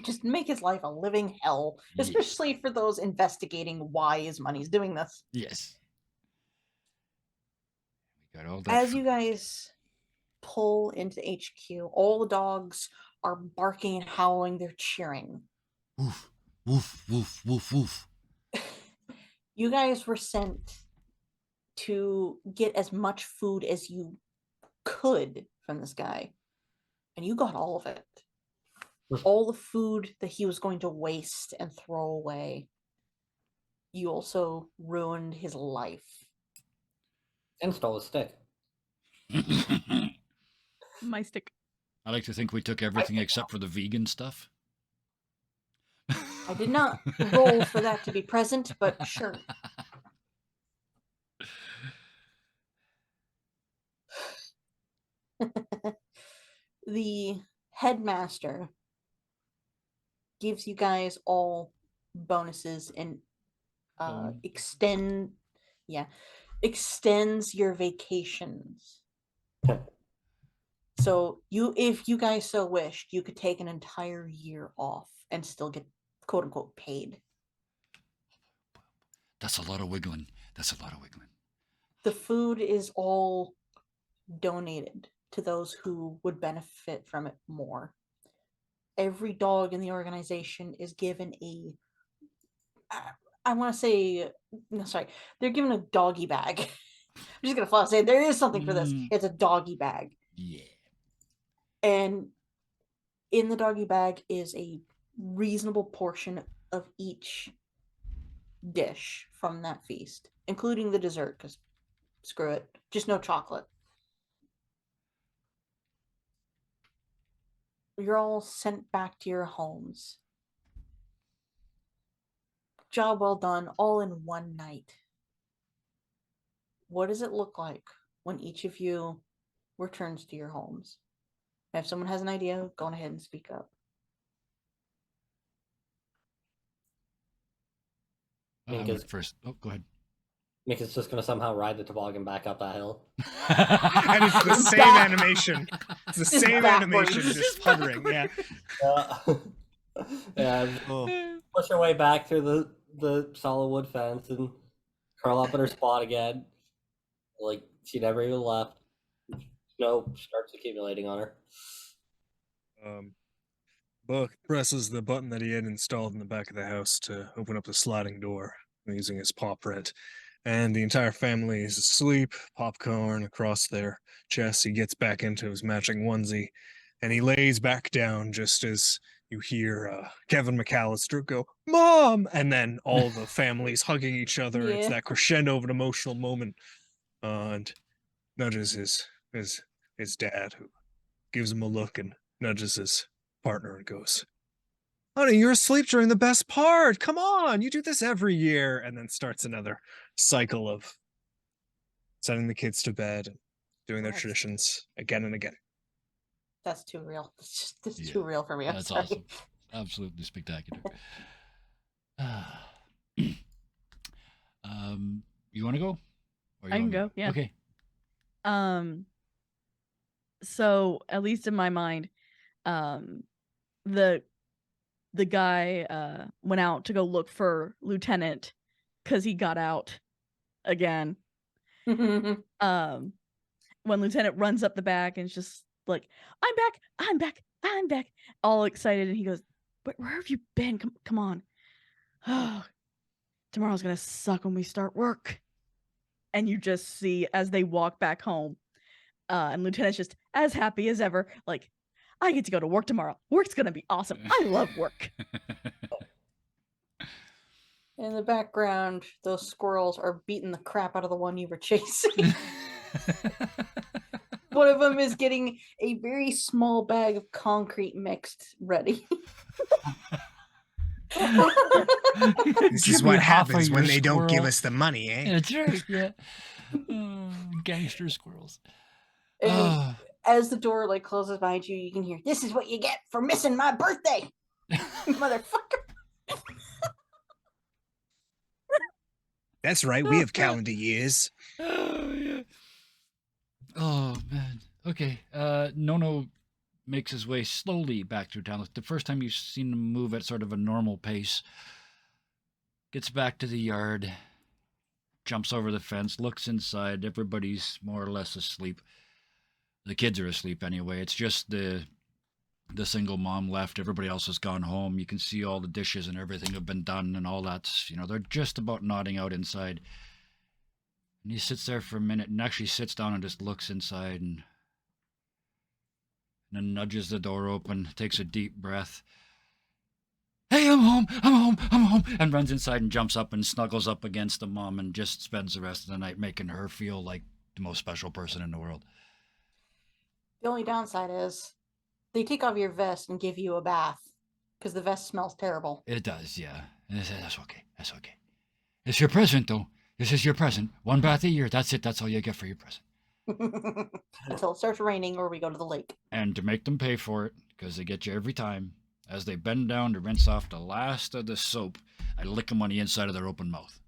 Just make his life a living hell, Yes. especially for those investigating why his money's doing this. Yes. We got all that. As you guys pull into HQ, all the dogs are barking and howling. They're cheering. Woof, woof, woof, woof, woof. You guys were sent to get as much food as you could from this guy, and you got all of it. All the food that he was going to waste and throw away. You also ruined his life. And stole a stick. My stick. I like to think we took everything except for the vegan stuff. I did not roll for that to be present, but sure. The headmaster gives you guys all bonuses and extends your vacations. So if you guys so wished, you could take an entire year off and still get quote unquote paid. That's a lot of wiggling. That's a lot of wiggling. The food is all donated to those who would benefit from it more. Every dog in the organization is given they're given a doggy bag. I'm just gonna flat say there is something for this. It's a doggy bag. Yeah. And in the doggy bag is a reasonable portion of each dish from that feast, including the dessert, because screw it, just no chocolate. You're all sent back to your homes. Job well done, all in one night. What does it look like when each of you returns to your homes? If someone has an idea, go ahead and speak up. I went first. Oh, go ahead. Mick just going to somehow ride the toboggan back up that hill. And it's the same animation. It's the same backwards. animation, just hovering. Yeah. Yeah. Push her way back through the solid wood fence and curl up in her spot again. Like she never even left. Snow starts accumulating on her. Buck presses the button that he had installed in the back of the house to open up the sliding door using his paw print. And the entire family is asleep, popcorn across their chests. He gets back into his matching onesie, and he lays back down just as you hear Kevin McAllister go, "Mom!" And then all the families hugging each other. It's that crescendo of an emotional moment. And nudges his dad, who gives him a look and nudges his partner and goes, "Honey, you're asleep during the best part. Come on, you do this every year." And then starts another cycle of sending the kids to bed and doing their traditions again and again. That's too real. It's just too real for me. I'm That's sorry. awesome. Absolutely spectacular. You want to go? Or you I can want me go, to? yeah. Okay. So at least in my mind, the guy went out to go look for Lieutenant because he got out again. When Lieutenant runs up the back and is just like, "I'm back, I'm back, I'm back," all excited, and he goes, "But where have you been? Come on. Oh, tomorrow's gonna suck when we start work." And you just see as they walk back home, and Lieutenant's just as happy as ever, like, "I get to go to work tomorrow. Work's gonna be awesome. I love work." In the background, those squirrels are beating the crap out of the one you were chasing. One of them is getting a very small bag of concrete mixed ready. This is what happens when they don't give us the money, eh? That's right, yeah. Gangster squirrels. And as the door closes behind you, you can hear, "This is what you get for missing my birthday, motherfucker." That's right, we have calendar years. Oh, yeah. Oh, man. Okay. Nono makes his way slowly back through town. Like the first time you've seen him move at sort of a normal pace. Gets back to the yard, jumps over the fence, looks inside. Everybody's more or less asleep. The kids are asleep anyway. It's just the single mom left. Everybody else has gone home. You can see all the dishes and everything have been done and all that's, they're just about nodding out inside. And he sits there for a minute and actually sits down and just looks inside and then nudges the door open, takes a deep breath. Hey, I'm home, I'm home, I'm home, and runs inside and jumps up and snuggles up against the mom and just spends the rest of the night making her feel like the most special person in the world. The only downside is they take off your vest and give you a bath because the vest smells terrible. It does, yeah. That's okay. That's okay. It's your present, though. This is your present. One bath a year. That's it. That's all you get for your present. Until it starts raining or we go to the lake. And to make them pay for it, because they get you every time, as they bend down to rinse off the last of the soap, I lick them on the inside of their open mouth.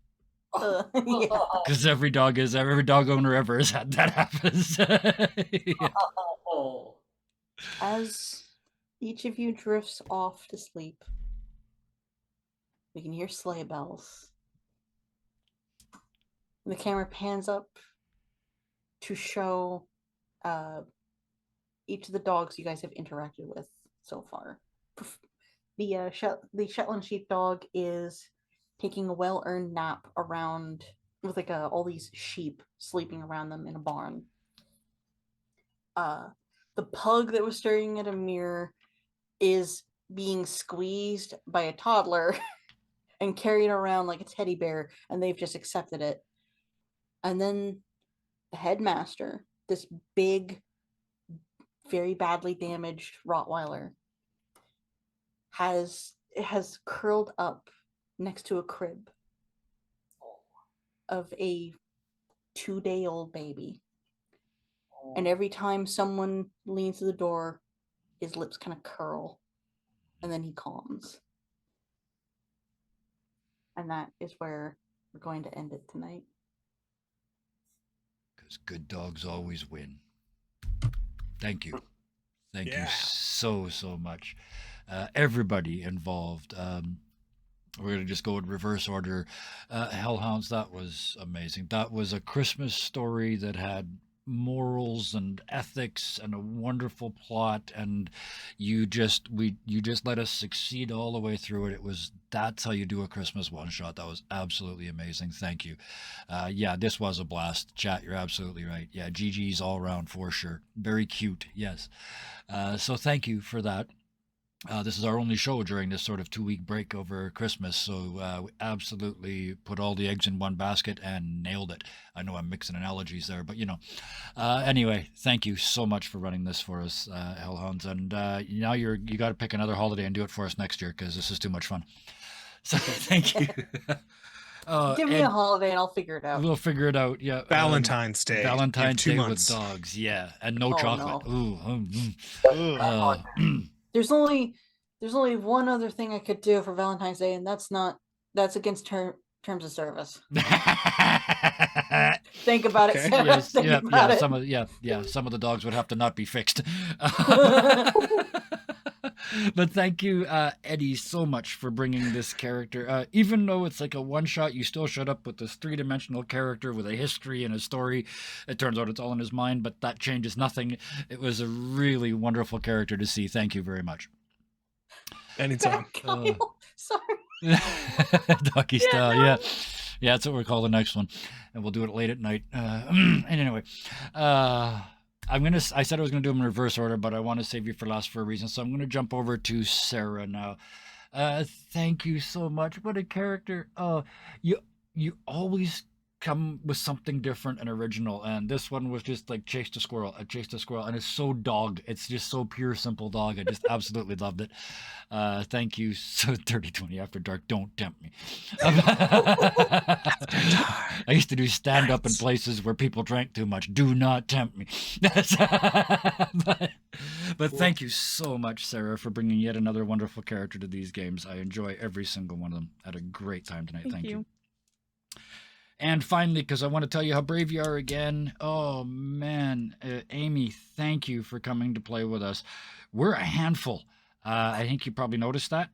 Yeah. Because every dog owner ever has had that happens. Yeah. As each of you drifts off to sleep, we can hear sleigh bells. And the camera pans up to show each of the dogs you guys have interacted with so far. The Shetland sheepdog is taking a well-earned nap around with all these sheep sleeping around them in a barn. The pug that was staring at a mirror is being squeezed by a toddler and carried around like a teddy bear, and they've just accepted it. And then the headmaster, this big, very badly damaged Rottweiler, has curled up next to a crib of a 2-day-old baby. And every time someone leans to the door, his lips kind of curl, and then he calms. And that is where we're going to end it tonight. Because good dogs always win. Thank you. Thank you Yeah. so much. Everybody involved. We're going to just go in reverse order. Hellhounds, that was amazing. That was a Christmas story that had morals and ethics and a wonderful plot, and you just let us succeed all the way through it. That's how you do a Christmas one shot. That was absolutely amazing. Thank you. Yeah, this was a blast. Chat, you're absolutely right. Yeah, GG's all around for sure. Very cute. Yes. So thank you for that. This is our only show during this sort of 2-week break over Christmas, so we absolutely put all the eggs in one basket and nailed it. I know I'm mixing analogies there, but anyway, thank you so much for running this for us, Hellhounds, and now you got to pick another holiday and do it for us next year because this is too much fun. So thank you. Give me a holiday and I'll figure it out. We'll figure it out. Yeah. Valentine's Day. Valentine's Day 2 with months. dogs. Yeah, and no Oh, chocolate. no. Ooh. There's only one other thing I could do for Valentine's Day, and that's against terms of service. Think about it, Okay. Sarah. Yes, Think yeah, about it. some of the dogs would have to not be fixed. But thank you, Eddie, so much for bringing this character. Even though it's like a one-shot, you still showed up with this 3-dimensional character with a history and a story. It turns out it's all in his mind, but that changes nothing. It was a really wonderful character to see. Thank you very much. Anytime. Kyle, sorry. Doggy style, yeah. Yeah, that's what we'll call the next one. And we'll do it late at night. And anyway, I said I was gonna do them in reverse order, but I want to save you for last for a reason. So I'm gonna jump over to Sarah now. Thank you so much. What a character. You always come with something different and original, and this one was just like chased a squirrel, and it's so dog. It's just so pure, simple dog. I just absolutely loved it. Thank you. So 3020 After Dark, don't tempt me. I used to do stand up in places where people drank too much. Do not tempt me. But thank you so much, Sarah, for bringing yet another wonderful character to these games. I enjoy every single one of them. Had a great time tonight. Thank you. And finally, because I want to tell you how brave you are again. Oh, man. Amy, thank you for coming to play with us. We're a handful. I think you probably noticed that.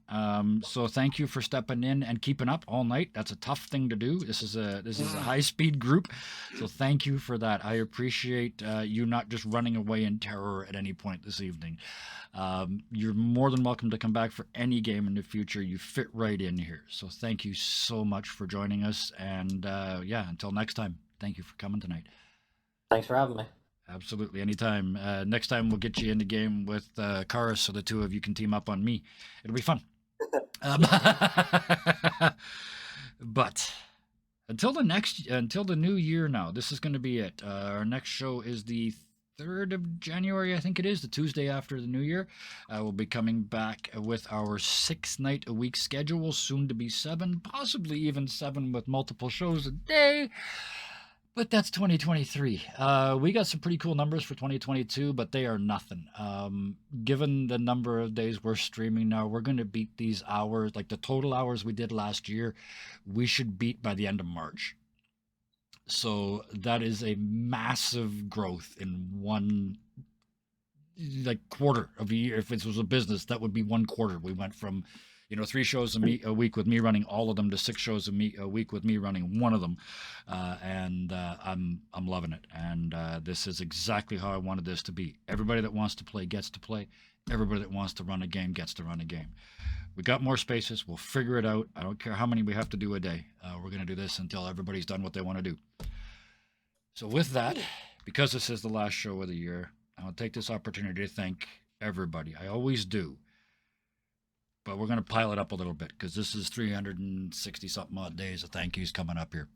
So thank you for stepping in and keeping up all night. That's a tough thing to do. This is a high speed group. So thank you for that. I appreciate you not just running away in terror at any point this evening. You're more than welcome to come back for any game in the future. You fit right in here. So thank you so much for joining us. And yeah, until next time, thank you for coming tonight. Thanks for having me. Absolutely, anytime. Next time we'll get you in the game with Karis so the two of you can team up on me. It'll be fun. But until the new year now, this is going to be it. Our next show is the 3rd of January, I think it is, the Tuesday after the new year. We'll be coming back with our 6-night-a-week schedule, soon to be 7, possibly even 7 with multiple shows a day. But that's 2023. We got some pretty cool numbers for 2022, but they are nothing. Given the number of days we're streaming now, we're going to beat these hours, like the total hours we did last year, we should beat by the end of March. So that is a massive growth in one quarter of a year. If this was a business, that would be 1 quarter. We went from 3 shows a week with me running all of them to 6 shows a week with me running one of them, and I'm loving it. And this is exactly how I wanted this to be. Everybody that wants to play gets to play. Everybody that wants to run a game gets to run a game. We got more spaces. We'll figure it out. I don't care how many we have to do a day. We're going to do this until everybody's done what they want to do. So with that, because this is the last show of the year, I want to take this opportunity to thank everybody. I always do. But we're going to pile it up a little bit because this is 360-something odd days of thank yous coming up here.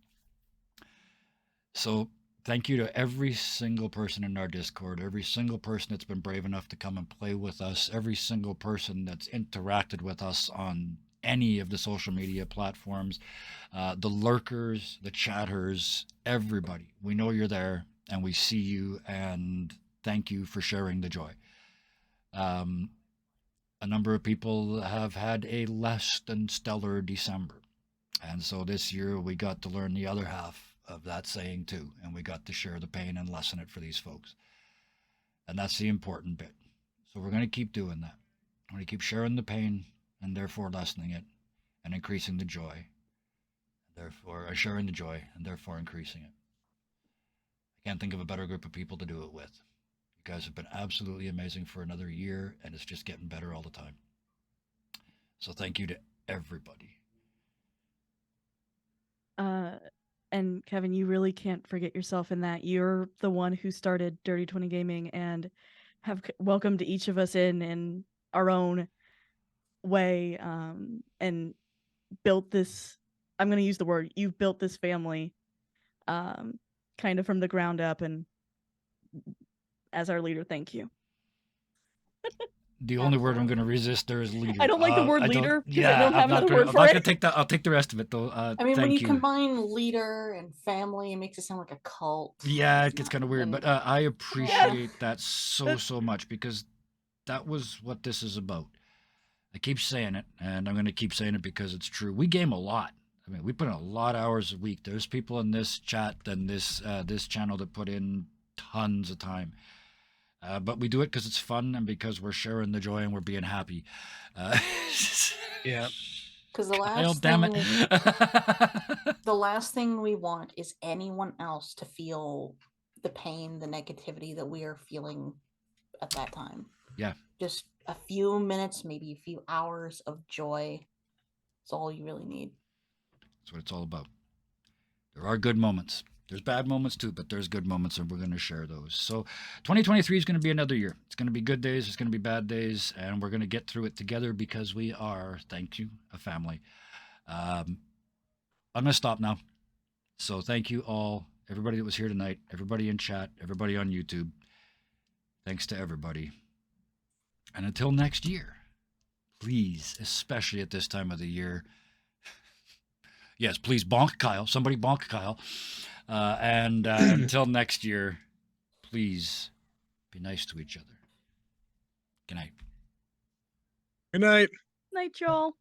So thank you to every single person in our Discord, every single person that's been brave enough to come and play with us, every single person that's interacted with us on any of the social media platforms, the lurkers, the chatters, everybody. We know you're there and we see you, and thank you for sharing the joy. A number of people have had a less than stellar December. And so this year we got to learn the other half of that saying too. And we got to share the pain and lessen it for these folks. And that's the important bit. So we're going to keep doing that. We're going to keep sharing the pain and therefore lessening it and increasing the joy. Therefore, sharing the joy and therefore increasing it. I can't think of a better group of people to do it with. You guys have been absolutely amazing for another year, and it's just getting better all the time. So thank you to everybody. And Kevin, you really can't forget yourself in that. You're the one who started Dirty 20 Gaming and have welcomed each of us in our own way, and built this, I'm going to use the word, you've built this family kind of from the ground up, and as our leader, thank you. The only word I'm going to resist there is leader. I don't like the word leader because I Yeah, don't have another word I'm for not it. going to take that. I'll take the rest of it though. I mean, when thank you combine leader and family, it makes it sound like a cult. Yeah, it It's gets not kind of weird, even- but I appreciate that so much because that was what this is about. I keep saying it, and I'm going to keep saying it because it's true. We game a lot. I mean, we put in a lot of hours a week. There's people in this chat and this channel that put in tons of time. But we do it because it's fun and because we're sharing the joy and we're being happy. Yeah. Because the Kyle, last damn thing, it. the last thing we want is anyone else to feel the pain, the negativity that we are feeling at that time. Yeah. Just a few minutes, maybe a few hours of joy. It's all you really need. That's what it's all about. There are good moments. There's bad moments too, but there's good moments, and we're going to share those. So 2023 is going to be another year. It's going to be good days. It's going to be bad days, and we're going to get through it together because we are, thank you, a family. I'm going to stop now. So thank you all, everybody that was here tonight, everybody in chat, everybody on YouTube. Thanks to everybody. And until next year, please, especially at this time of the year, yes, please bonk Kyle. Somebody bonk Kyle. And until next year, please be nice to each other. Good night. Good night. Night, y'all.